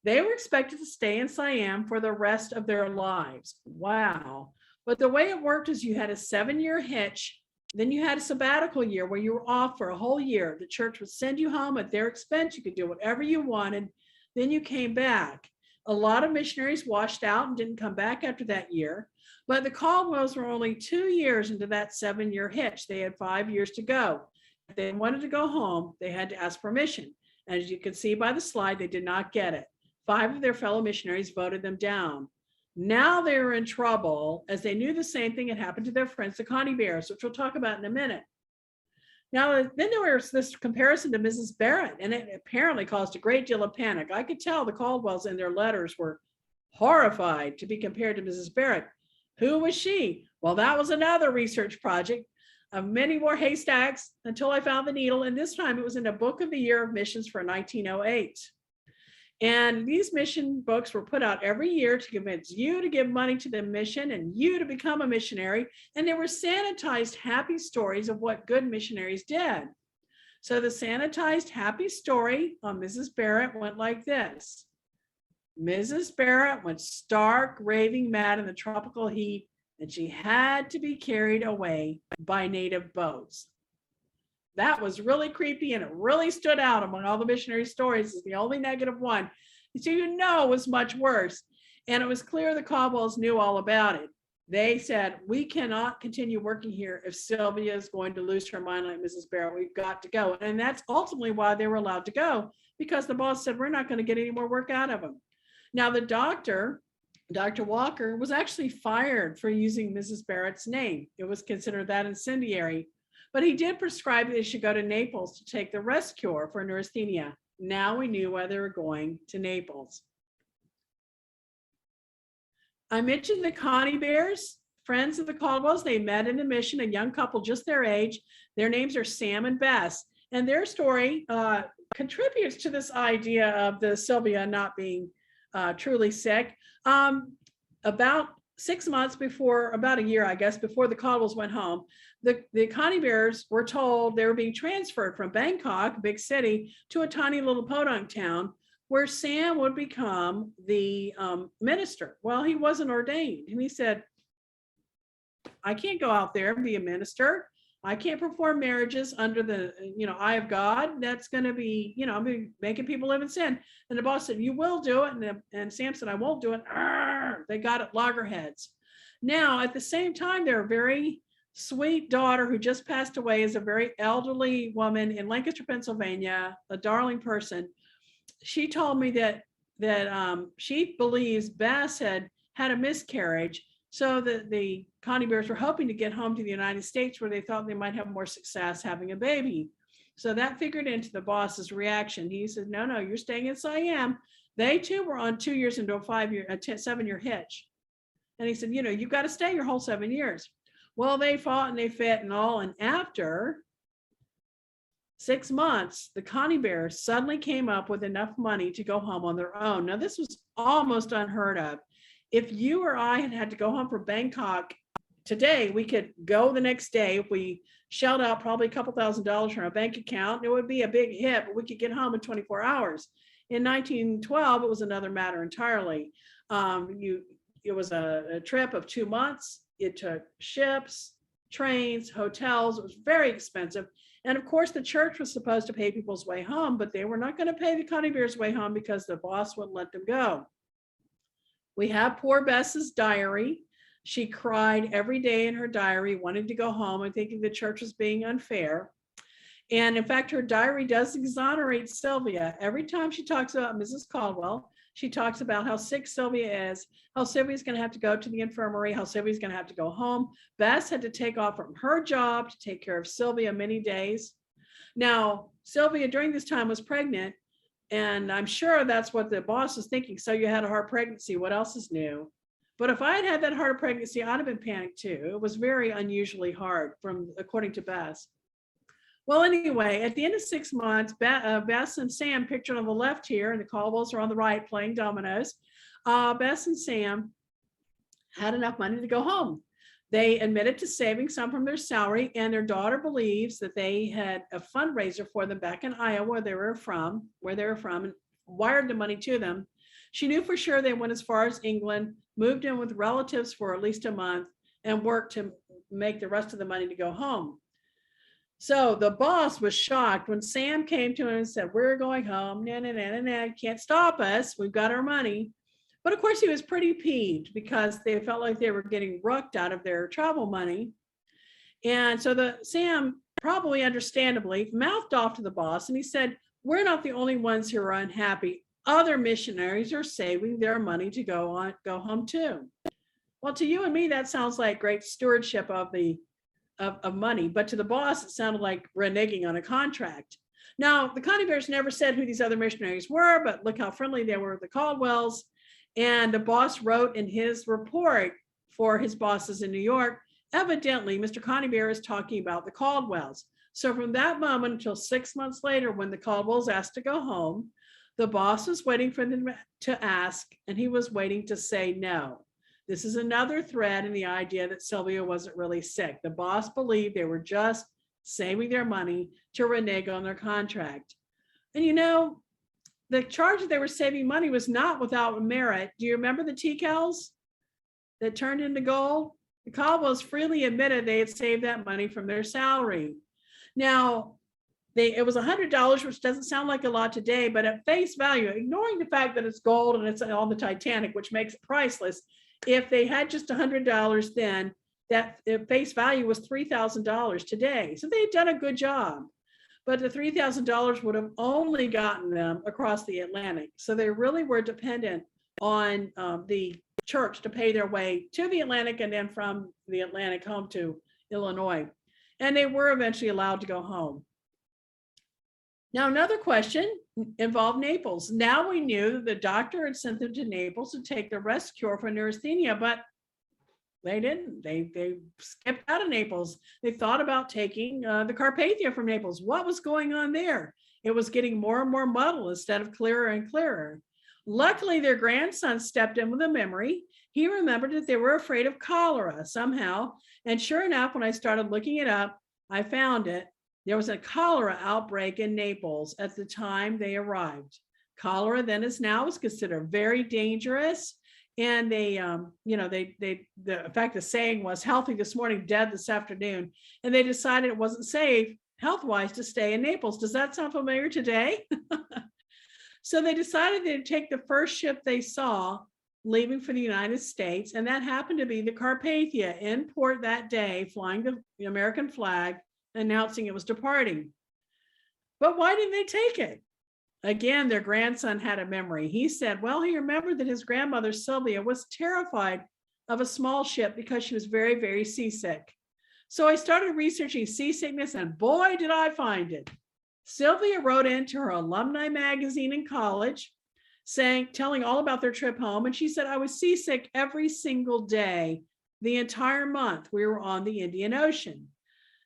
They were expected to stay in Siam for the rest of their lives. Wow. But the way it worked is you had a 7-year hitch, then you had a sabbatical year where you were off for a whole year. The church would send you home at their expense. You could do whatever you wanted. Then you came back. A lot of missionaries washed out and didn't come back after that year, but the Caldwells were only 2 years into that 7-year hitch. They had 5 years to go. If they wanted to go home, they had to ask permission. And as you can see by the slide, they did not get it. 5 of their fellow missionaries voted them down. Now they were in trouble as they knew the same thing had happened to their friends, the Connie Bears, which we'll talk about in a minute. Now, then there was this comparison to Mrs. Barrett, and it apparently caused a great deal of panic. I could tell the Caldwells in their letters were horrified to be compared to Mrs. Barrett. Who was she? Well, that was another research project of many more haystacks until I found the needle, and this time it was in a book of the year of missions for 1908. And these mission books were put out every year to convince you to give money to the mission and you to become a missionary. And they were sanitized, happy stories of what good missionaries did. So the sanitized, happy story on Mrs. Barrett went like this. Mrs. Barrett went stark, raving mad in the tropical heat, and she had to be carried away by native boats. That was really creepy, and it really stood out among all the missionary stories. It's the only negative one. So it was much worse. And it was clear the Caldwells knew all about it. They said, we cannot continue working here if Sylvia is going to lose her mind like Mrs. Barrett. We've got to go. And that's ultimately why they were allowed to go, because the boss said, we're not going to get any more work out of them. Now, the doctor, Dr. Walker, was actually fired for using Mrs. Barrett's name. It was considered that incendiary. But he did prescribe that they should go to Naples to take the rest cure for neurasthenia. Now we knew why they were going to Naples. I mentioned the Connie Bears, friends of the Caldwells. They met in a mission, a young couple just their age. Their names are Sam and Bess. And their story contributes to this idea of the Sylvia not being truly sick. about 6 months before, about a year, I guess, before the Caldwells went home, the Connie Bears were told they were being transferred from Bangkok, big city, to a tiny little podunk town where Sam would become the minister. Well, he wasn't ordained. And he said, I can't go out there and be a minister. I can't perform marriages under the, eye of God. That's going to be, I'm gonna be making people live in sin. And the boss said, you will do it. And Sam said, I won't do it. Arr! They got at loggerheads. Now, at the same time, their very sweet daughter who just passed away is a very elderly woman in Lancaster, Pennsylvania, a darling person. She told me that she believes Bess had a miscarriage. So the Connie Bears were hoping to get home to the United States where they thought they might have more success having a baby. So that figured into the boss's reaction. He said, no, you're staying in Siam. They too were on 2 years into a 7-year hitch. And he said, you've got to stay your whole 7 years. Well, they fought and they fit and all. And after 6 months, the Connie Bears suddenly came up with enough money to go home on their own. Now, this was almost unheard of. If you or I had to go home from Bangkok today, we could go the next day. If we shelled out probably a couple $1,000s from our bank account, it would be a big hit, but we could get home in 24 hours. In 1912, it was another matter entirely. It was a trip of 2 months. It took ships, trains, hotels. It was very expensive. And of course, the church was supposed to pay people's way home, but they were not going to pay the Connie Bears' way home because the boss wouldn't let them go. We have poor Bess's diary. She cried every day in her diary, wanting to go home and thinking the church was being unfair. And in fact, her diary does exonerate Sylvia. Every time she talks about Mrs. Caldwell, she talks about how sick Sylvia is, how Sylvia's going to have to go to the infirmary, how Sylvia's going to have to go home. Bess had to take off from her job to take care of Sylvia many days. Now, Sylvia during this time was pregnant, and I'm sure that's what the boss was thinking. So you had a hard pregnancy. What else is new? But if I had had that hard pregnancy, I'd have been panicked too. It was very unusually hard, according to Bess. Well, anyway, at the end of 6 months, Bess and Sam, pictured on the left here, and the Caldwells are on the right playing dominoes. Bess and Sam had enough money to go home. They admitted to saving some from their salary, and their daughter believes that they had a fundraiser for them back in Iowa, where they were from, and wired the money to them. She knew for sure they went as far as England, moved in with relatives for at least a month, and worked to make the rest of the money to go home. So the boss was shocked when Sam came to him and said, we're going home. No, can't stop us. We've got our money. But of course, he was pretty peeved because they felt like they were getting rooked out of their travel money. And so Sam, probably understandably, mouthed off to the boss, and he said, we're not the only ones who are unhappy. Other missionaries are saving their money to go home too. Well, to you and me, that sounds like great stewardship of money, but to the boss, it sounded like reneging on a contract. Now, the Connie Bears never said who these other missionaries were, but look how friendly they were with the Caldwells. And the boss wrote in his report for his bosses in New York, evidently, Mr. Connie Bear is talking about the Caldwells. So from that moment until 6 months later, when the Caldwells asked to go home, the boss was waiting for them to ask, and he was waiting to say no. This is another thread in the idea that Sylvia wasn't really sick. The boss believed they were just saving their money to renege on their contract. And the charge that they were saving money was not without merit. Do you remember the tea-kettles that turned into gold? The Caldwells freely admitted they had saved that money from their salary. Now, it was $100, which doesn't sound like a lot today, but at face value, ignoring the fact that it's gold and it's on the Titanic, which makes it priceless, if they had just $100 then, that face value was $3,000 today. So they had done a good job. But the $3,000 would have only gotten them across the Atlantic. So they really were dependent on the church to pay their way to the Atlantic and then from the Atlantic home to Illinois. And they were eventually allowed to go home. Now, another question involved Naples. Now we knew that the doctor had sent them to Naples to take the rest cure for neurasthenia, but they didn't. They skipped out of Naples. They thought about taking the Carpathia from Naples. What was going on there? It was getting more and more muddled instead of clearer and clearer. Luckily, their grandson stepped in with a memory, he remembered that they were afraid of cholera somehow. And sure enough, when I started looking it up, I found it. There was a cholera outbreak in Naples at the time they arrived. Cholera then as now is considered very dangerous. And they, in fact, the saying was healthy this morning, dead this afternoon. And they decided it wasn't safe health-wise to stay in Naples. Does that sound familiar today? So they decided they'd take the first ship they saw leaving for the United States, and that happened to be the Carpathia in port that day, flying the American flag, announcing it was departing. But why didn't they take it? Again, their grandson had a memory. He said, well, he remembered that his grandmother, Sylvia, was terrified of a small ship because she was very, very seasick. So I started researching seasickness, and boy, did I find it. Sylvia wrote into her alumni magazine in college, telling all about their trip home. And she said, I was seasick every single day, the entire month we were on the Indian Ocean.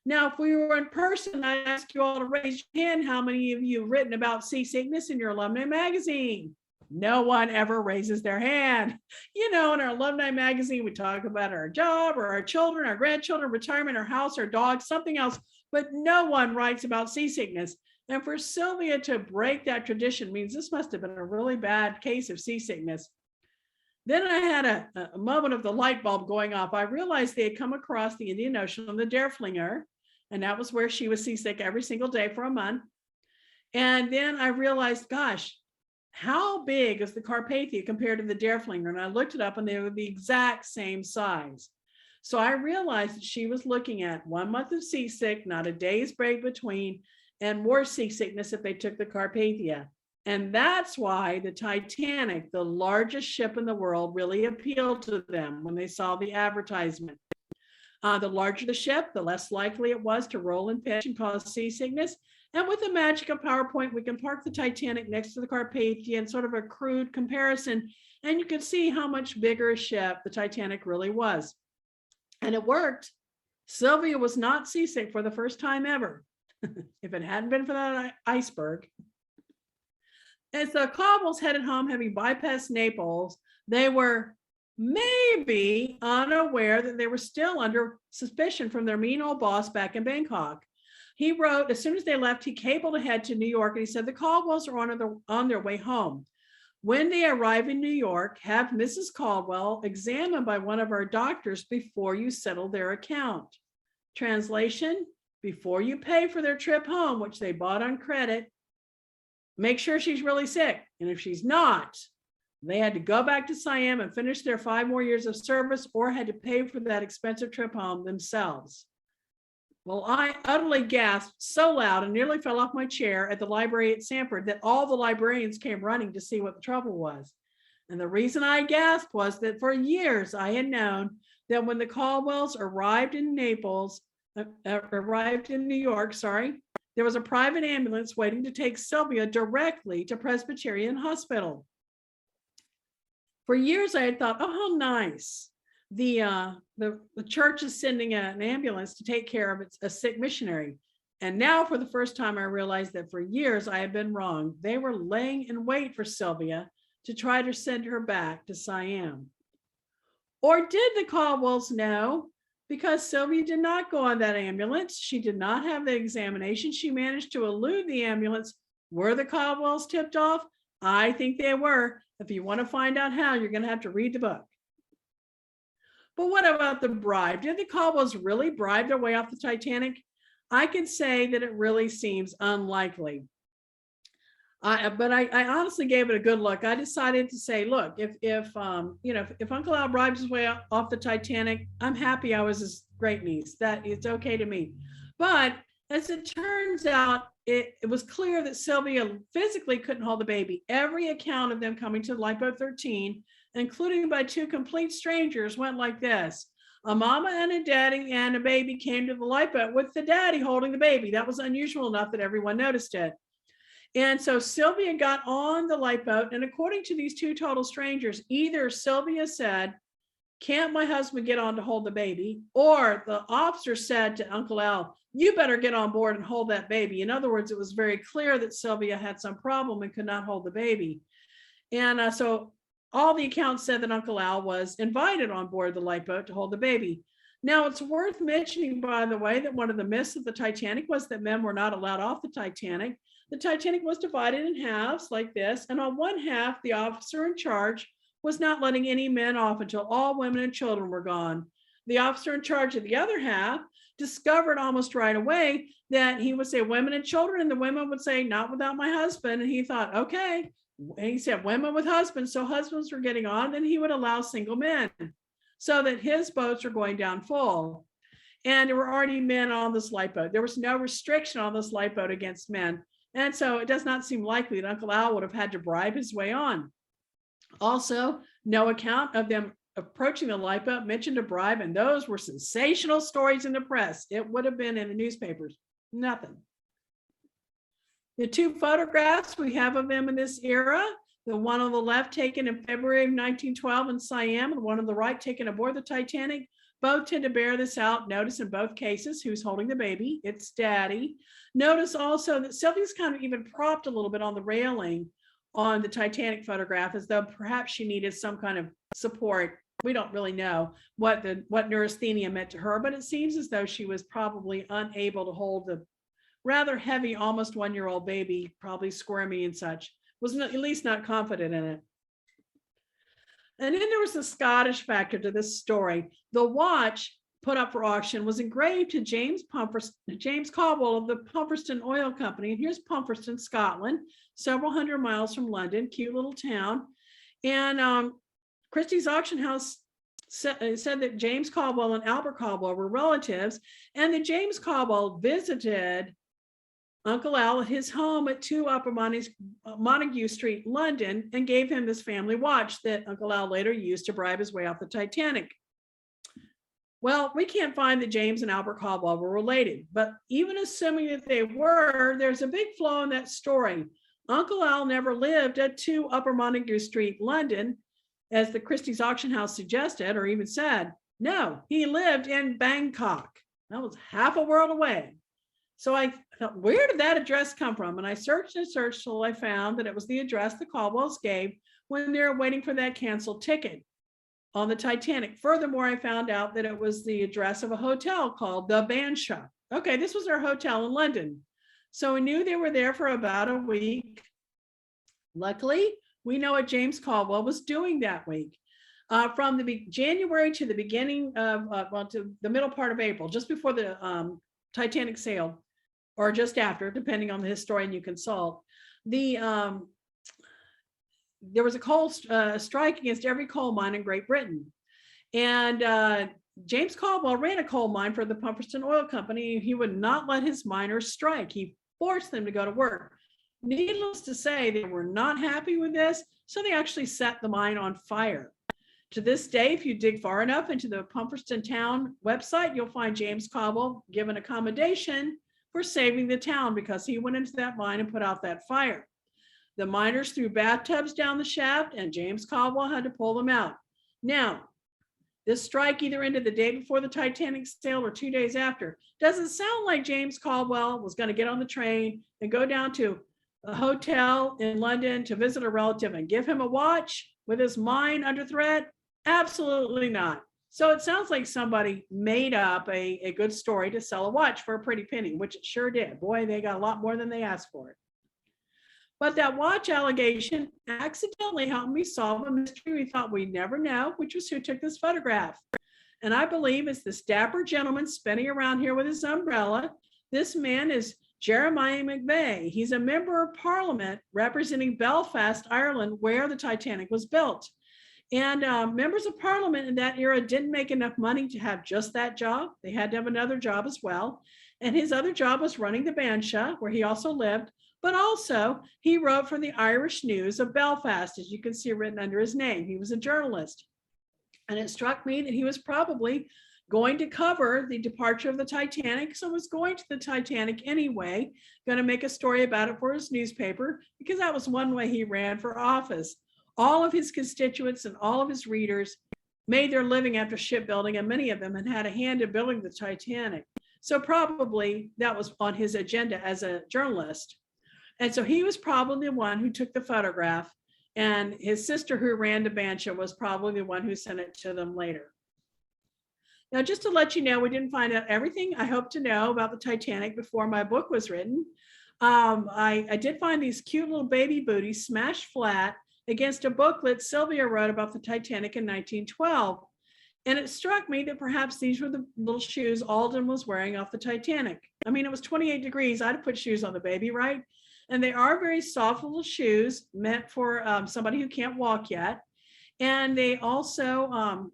Now, if we were in person, I'd ask you all to raise your hand. How many of you have written about seasickness in your alumni magazine? No one ever raises their hand. In our alumni magazine, we talk about our job or our children, our grandchildren, retirement, our house, our dog, something else, but no one writes about seasickness. And for Sylvia to break that tradition means this must have been a really bad case of seasickness. Then I had a moment of the light bulb going off. I realized they had come across the Indian Ocean on the Derflinger, and that was where she was seasick every single day for a month. And then I realized, gosh, how big is the Carpathia compared to the Derflinger? And I looked it up, and they were the exact same size. So I realized that she was looking at 1 month of seasick, not a day's break between, and more seasickness if they took the Carpathia. And that's why the Titanic, the largest ship in the world, really appealed to them when they saw the advertisement. The larger the ship, the less likely it was to roll and pitch and cause seasickness. And with the magic of PowerPoint, we can park the Titanic next to the Carpathia in sort of a crude comparison, and you can see how much bigger a ship the Titanic really was. And it worked. Sylvia was not seasick for the first time ever. If it hadn't been for that iceberg. As the Caldwells headed home, having bypassed Naples, they were maybe unaware that they were still under suspicion from their mean old boss back in Bangkok. He wrote, as soon as they left, he cabled ahead to New York, and he said, the Caldwells are on their way home. When they arrive in New York, have Mrs. Caldwell examined by one of our doctors before you settle their account. Translation, before you pay for their trip home, which they bought on credit, make sure she's really sick. And if she's not, they had to go back to Siam and finish their 5 more years of service, or had to pay for that expensive trip home themselves. Well, I utterly gasped so loud and nearly fell off my chair at the library at Sanford that all the librarians came running to see what the trouble was. And the reason I gasped was that for years I had known that when the Caldwells arrived in New York, there was a private ambulance waiting to take Sylvia directly to Presbyterian Hospital. For years I had thought, oh, how nice. The church is sending an ambulance to take care of a sick missionary. And now for the first time, I realized that for years I had been wrong. They were laying in wait for Sylvia to try to send her back to Siam. Or did the Caldwells know? Because Sylvia did not go on that ambulance. She did not have the examination. She managed to elude the ambulance. Were the Caldwells tipped off? I think they were. If you want to find out how, you're going to have to read the book. But what about the bribe? Did the Caldwells really bribe their way off the Titanic? I can say that it really seems unlikely. But I honestly gave it a good look. I decided to say, look, if Uncle Al bribes his way off the Titanic, I'm happy I was his great niece. That it's okay to me. But as it turns out, it was clear that Sylvia physically couldn't hold the baby. Every account of them coming to Lifeboat 13, including by 2 complete strangers, went like this. A mama and a daddy and a baby came to the lifeboat with the daddy holding the baby. That was unusual enough that everyone noticed it. And so Sylvia got on the lifeboat, and according to these 2 total strangers, either Sylvia said, can't my husband get on to hold the baby? Or the officer said to Uncle Al, you better get on board and hold that baby. In other words, it was very clear that Sylvia had some problem and could not hold the baby. And so All the accounts said that Uncle Al was invited on board the lifeboat to hold the baby. Now, it's worth mentioning, by the way, that one of the myths of the Titanic was that men were not allowed off the Titanic. The Titanic was divided in halves like this, and on one half, the officer in charge was not letting any men off until all women and children were gone. The officer in charge of the other half discovered almost right away that he would say women and children, and the women would say, not without my husband. And he thought, okay. And he said women with husbands. So husbands were getting on, then he would allow single men so that his boats were going down full. And there were already men on this lifeboat. There was no restriction on this lifeboat against men. And so it does not seem likely that Uncle Al would have had to bribe his way on. Also, no account of them approaching the lifeboat mentioned a bribe, and those were sensational stories in the press. It would have been in the newspapers. Nothing. The two photographs we have of them in this era, the one on the left taken in February of 1912 in Siam, and one on the right taken aboard the Titanic, both tend to bear this out. Notice in both cases who's holding the baby. It's daddy. Notice also that Sylvia's kind of even propped a little bit on the railing on the Titanic photograph, as though perhaps she needed some kind of support. We don't really know what neurasthenia meant to her, but it seems as though she was probably unable to hold the rather heavy, almost 1-year-old baby, probably squirmy and such, was not, at least not confident in it. And then there was the Scottish factor to this story. The watch put up for auction was engraved to James Caldwell of the Pumperston Oil Company. And here's Pumperston, Scotland, several hundred miles from London, cute little town. And Christie's auction house said that James Caldwell and Albert Caldwell were relatives, and that James Caldwell visited Uncle Al at his home at 2 Upper Montague Street, London, and gave him this family watch that Uncle Al later used to bribe his way off the Titanic. Well, we can't find that James and Albert Caldwell were related, but even assuming that they were, there's a big flaw in that story. Uncle Al never lived at 2 Upper Montague Street, London, as the Christie's auction house suggested, or even said. No, he lived in Bangkok. That was half a world away. So I thought, where did that address come from? And I searched and searched till I found that it was the address the Caldwells gave when they were waiting for that canceled ticket on the Titanic. Furthermore, I found out that it was the address of a hotel called the Bansha. Okay, this was their hotel in London. So we knew they were there for about a week. Luckily, we know what James Caldwell was doing that week. From the January to the beginning of, to the middle part of April, just before the Titanic sailed, or just after, depending on the historian you consult, there was a coal strike against every coal mine in Great Britain. And James Caldwell ran a coal mine for the Pumperston Oil Company. He would not let his miners strike. He forced them to go to work. Needless to say, they were not happy with this, so they actually set the mine on fire. To this day, if you dig far enough into the Pumperston Town website, you'll find James Caldwell given accommodation for saving the town because he went into that mine and put out that fire. The miners threw bathtubs down the shaft, and James Caldwell had to pull them out. Now, this strike either ended the day before the Titanic sailed or 2 days after. Doesn't sound like James Caldwell was going to get on the train and go down to a hotel in London to visit a relative and give him a watch with his mine under threat. Absolutely not. So it sounds like somebody made up a good story to sell a watch for a pretty penny, which it sure did. Boy, they got a lot more than they asked for it. But that watch allegation accidentally helped me solve a mystery we thought we'd never know, which was who took this photograph. And I believe it's this dapper gentleman spinning around here with his umbrella. This man is Jeremiah McVeigh. He's a member of Parliament representing Belfast, Ireland, where the Titanic was built. And members of Parliament in that era didn't make enough money to have just that job. They had to have another job as well. And his other job was running the Bansha, where he also lived. But also, he wrote for the Irish News of Belfast, as you can see written under his name. He was a journalist. And it struck me that he was probably going to cover the departure of the Titanic, so was going to the Titanic anyway, going to make a story about it for his newspaper, because that was one way he ran for office. All of his constituents and all of his readers made their living after shipbuilding, and many of them had had a hand in building the Titanic. So probably that was on his agenda as a journalist. And so he was probably the one who took the photograph And his sister, who ran dementia, was probably the one who sent it to them later. Now, just to let you know, we didn't find out everything I hope to know about the Titanic before my book was written. I did find these cute little baby booties smashed flat against a booklet Sylvia wrote about the Titanic in 1912. And it struck me that perhaps these were the little shoes Alden was wearing off the Titanic. I mean, it was 28 degrees. I'd put shoes on the baby, right? And they are very soft little shoes meant for somebody who can't walk yet. And they also,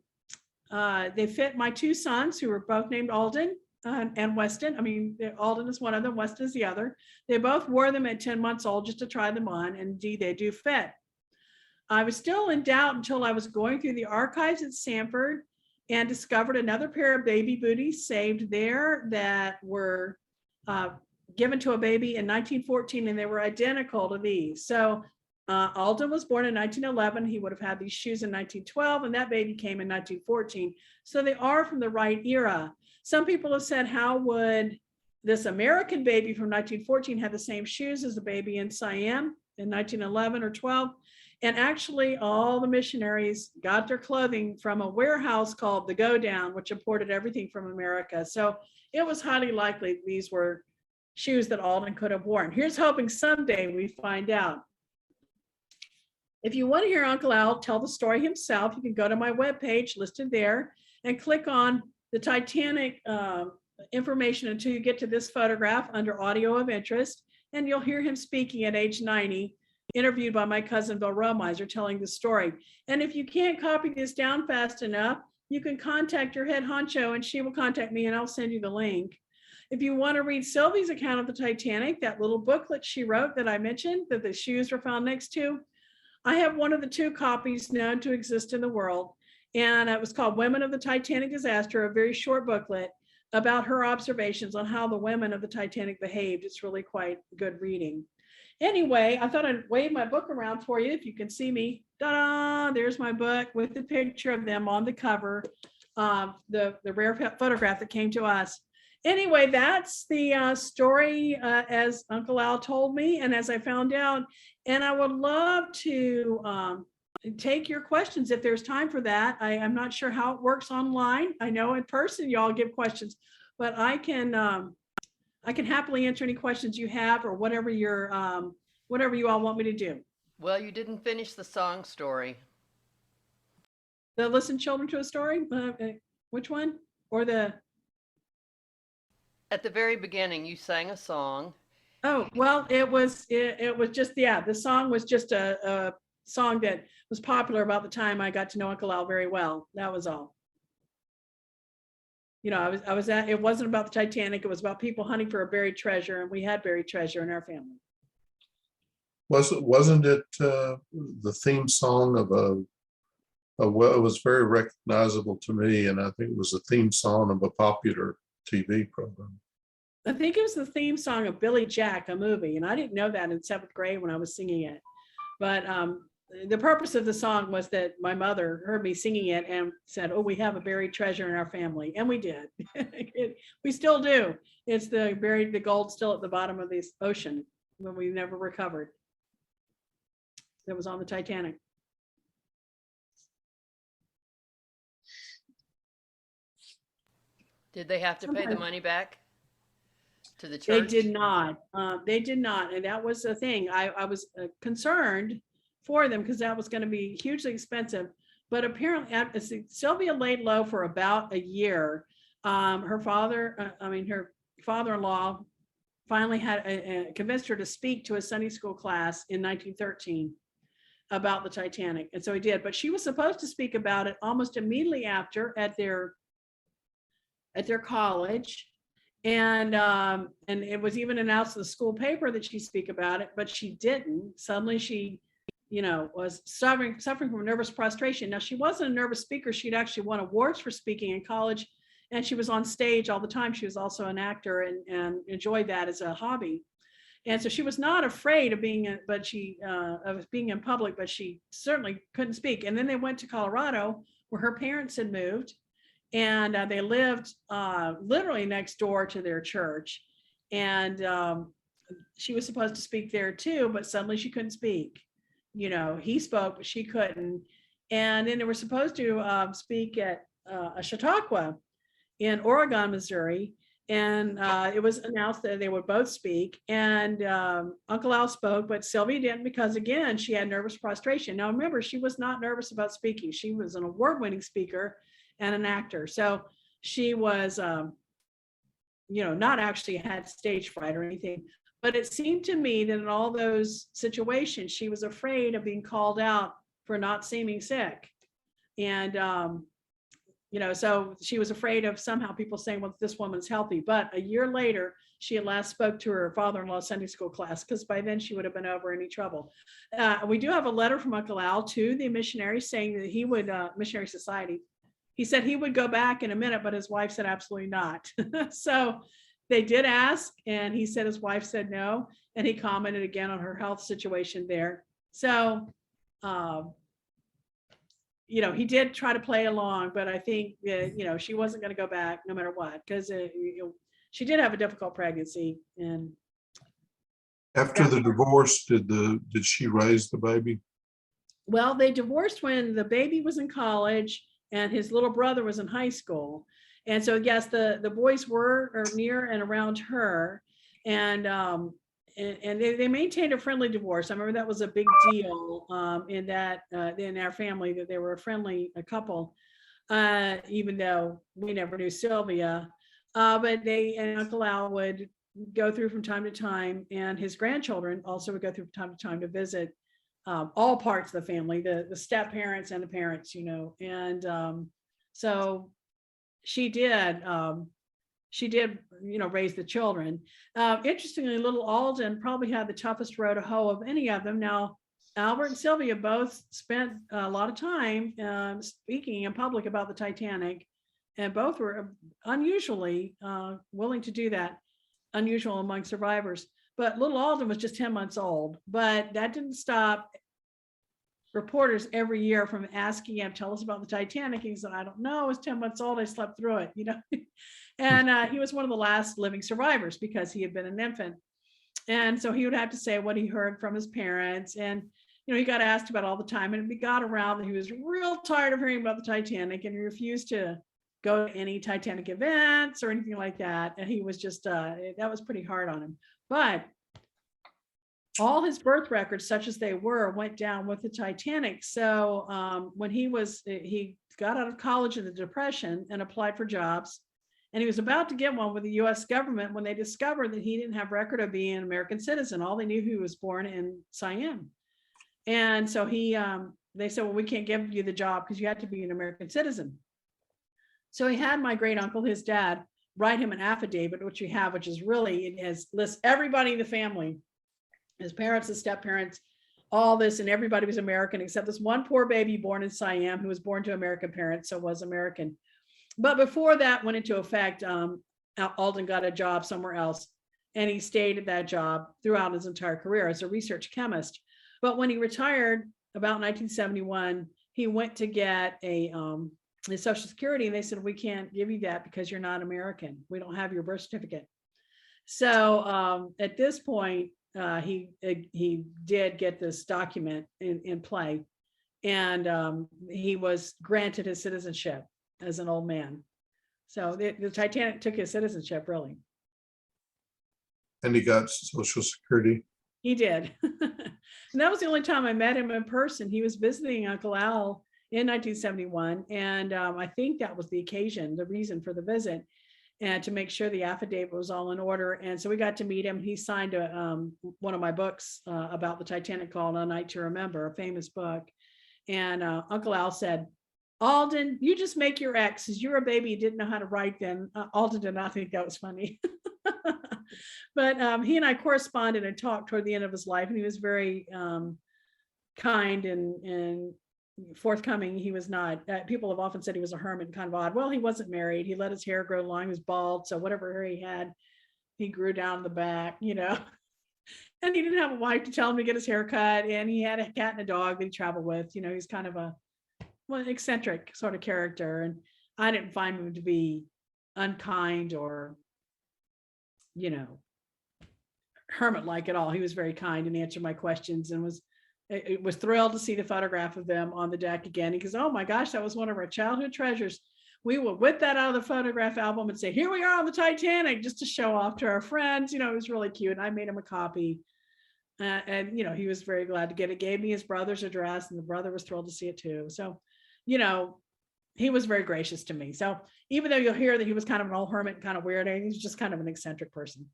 they fit my two sons, who were both named Alden and Weston. I mean, Alden is one of them, Weston is the other. They both wore them at 10 months old just to try them on, and indeed they do fit. I was still in doubt until I was going through the archives at Sanford and discovered another pair of baby booties saved there that were given to a baby in 1914, and they were identical to these. So Alden was born in 1911. He would have had these shoes in 1912, and that baby came in 1914. So they are from the right era. Some people have said, how would this American baby from 1914 have the same shoes as the baby in Siam in 1911 or 12? And actually, all the missionaries got their clothing from a warehouse called the Go Down, which imported everything from America. So it was highly likely these were shoes that Alden could have worn. Here's hoping someday we find out. If you want to hear Uncle Al tell the story himself, you can go to my webpage listed there and click on the Titanic information until you get to this photograph under audio of interest, and you'll hear him speaking at age 90, interviewed by my cousin Bill Romiser telling the story. And if you can't copy this down fast enough, you can contact your head honcho and she will contact me and I'll send you the link. If you want to read Sylvie's account of the Titanic, that little booklet she wrote that I mentioned that the shoes were found next to, I have one of the two copies known to exist in the world. And it was called Women of the Titanic Disaster, a very short booklet about her observations on how the women of the Titanic behaved. It's really quite good reading. Anyway, I thought I'd wave my book around for you if you can see me. Ta-da! There's my book with the picture of them on the cover, the rare photograph that came to us. Anyway, that's the story as Uncle Al told me and as I found out. And I would love to take your questions if there's time for that. I'm not sure how it works online. I know in person y'all give questions, but I can happily answer any questions you have or whatever whatever you all want me to do. Well, you didn't finish the song story. The listen children to a story? Which one? Or the? At the very beginning, you sang a song. Oh, well, it was just, yeah, the song was just a song that was popular about the time I got to know Uncle Al very well. That was all. You know, it wasn't about the Titanic. It was about people hunting for a buried treasure, and we had buried treasure in our family. Wasn't it the theme song of well, it was very recognizable to me, and I think it was the theme song of a popular TV program. I think it was the theme song of Billy Jack, a movie, and I didn't know that in 7th grade when I was singing it. But the purpose of the song was that my mother heard me singing it and said, "Oh, we have a buried treasure in our family," and we did. We still do. It's the gold still at the bottom of this ocean when we never recovered. That was on the Titanic. Did they have to pay the money back to the church? They did not. They did not. And that was the thing. I was concerned for them because that was going to be hugely expensive. But apparently, Sylvia laid low for about a year. Her father-in-law finally had convinced her to speak to a Sunday school class in 1913 about the Titanic. And so he did. But she was supposed to speak about it almost immediately after at their college. And it was even announced in the school paper that she speak about it, but she didn't. Suddenly she, was suffering from nervous prostration. Now, she wasn't a nervous speaker. She'd actually won awards for speaking in college, and she was on stage all the time. She was also an actor and enjoyed that as a hobby. And so she was not afraid of being in public, but she certainly couldn't speak. And then they went to Colorado, where her parents had moved. And they lived literally next door to their church. And she was supposed to speak there too, but suddenly she couldn't speak. he spoke, but she couldn't. And then they were supposed to speak at a Chautauqua in Oregon, Missouri. And it was announced that they would both speak. And Uncle Al spoke, but Sylvia didn't because, again, she had nervous prostration. Now, remember, she was not nervous about speaking. She was an award-winning speaker and an actor. So she was, not actually had stage fright or anything. But it seemed to me that in all those situations, she was afraid of being called out for not seeming sick. And, so she was afraid of somehow people saying, well, this woman's healthy. But a year later, she at last spoke to her father-in-law's Sunday school class, because by then she would have been over any trouble. We do have a letter from Uncle Al to the missionary saying that he would, Missionary Society, he said he would go back in a minute, but his wife said absolutely not. So they did ask, and he said his wife said no, and he commented again on her health situation there. So, he did try to play along, but I think she wasn't going to go back no matter what, because she did have a difficult pregnancy. And after the divorce, did she raise the baby? Well, they divorced when the baby was in college and his little brother was in high school. And so, yes, the boys were near and around her, and they maintained a friendly divorce. I remember that was a big deal in our family, that they were a couple, even though we never knew Sylvia. But they and Uncle Al would go through from time to time, and his grandchildren also would go through from time to time to visit all parts of the family, the step parents and the parents, and so she did, raise the children. Interestingly, little Alden probably had the toughest row to hoe of any of them. Now, Albert and Sylvia both spent a lot of time speaking in public about the Titanic, and both were unusually willing to do that, unusual among survivors. But little Alden was just 10 months old, but that didn't stop reporters every year from asking him, tell us about the Titanic. He said, I don't know, I was 10 months old, I slept through it, And he was one of the last living survivors because he had been an infant. And so he would have to say what he heard from his parents. And, he got asked about all the time, and it got around that he was real tired of hearing about the Titanic, and he refused to go to any Titanic events or anything like that. And he was just, that was pretty hard on him. But all his birth records, such as they were, went down with the Titanic. So when he got out of college in the Depression and applied for jobs, and he was about to get one with the US government when they discovered that he didn't have record of being an American citizen. All they knew he was born in Siam. And so they said, well, we can't give you the job because you have to be an American citizen. So he had my great uncle, his dad, write him an affidavit, which we have, which is really, it lists everybody in the family, his parents, his step parents, all this, and everybody was American except this one poor baby born in Siam who was born to American parents, so was American. But before that went into effect, Alden got a job somewhere else, and he stayed at that job throughout his entire career as a research chemist. But when he retired about 1971, he went to get his Social Security, and they said, we can't give you that because you're not American. We don't have your birth certificate. So at this point, he did get this document in play, and he was granted his citizenship as an old man. So the Titanic took his citizenship, really. And he got Social Security. He did. And that was the only time I met him in person. He was visiting Uncle Al in 1971. And I think that was the occasion, the reason for the visit, and to make sure the affidavit was all in order. And so we got to meet him. He signed one of my books about the Titanic called A Night to Remember, a famous book. And Uncle Al said, Alden, you just make your X's. You're a baby, you didn't know how to write then. Alden did not think that was funny. But he and I corresponded and talked toward the end of his life, and he was very kind and forthcoming. He was not, people have often said he was a hermit, kind of odd. Well, he wasn't married. He let his hair grow long, he was bald. So whatever hair he had, he grew down the back, And he didn't have a wife to tell him to get his hair cut. And he had a cat and a dog that he traveled with. He's kind of an eccentric sort of character. And I didn't find him to be unkind or, hermit-like at all. He was very kind and answered my questions and was was thrilled to see the photograph of them on the deck again. He goes, oh my gosh, that was one of our childhood treasures. We would whip that out of the photograph album and say, here we are on the Titanic, just to show off to our friends. You know, it was really cute. I made him a copy. And, you know, he was very glad to get it. Gave me his brother's address, and the brother was thrilled to see it too. So, you know, he was very gracious to me. So even though you'll hear that he was kind of an old hermit, kind of weird, he's just kind of an eccentric person.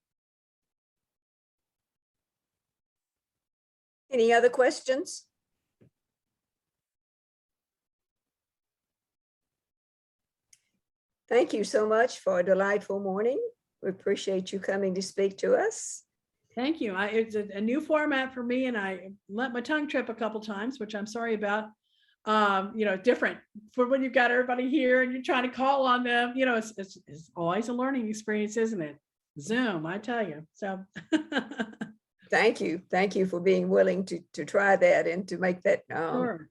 Any other questions? Thank you so much for a delightful morning. We appreciate you coming to speak to us. Thank you. It's a new format for me, and I let my tongue trip a couple times, which I'm sorry about. You know, different for when you've got everybody here and you're trying to call on them. You know, it's always a learning experience, isn't it? Zoom, I tell you. So Thank you. Thank you for being willing to try that and to make that sure.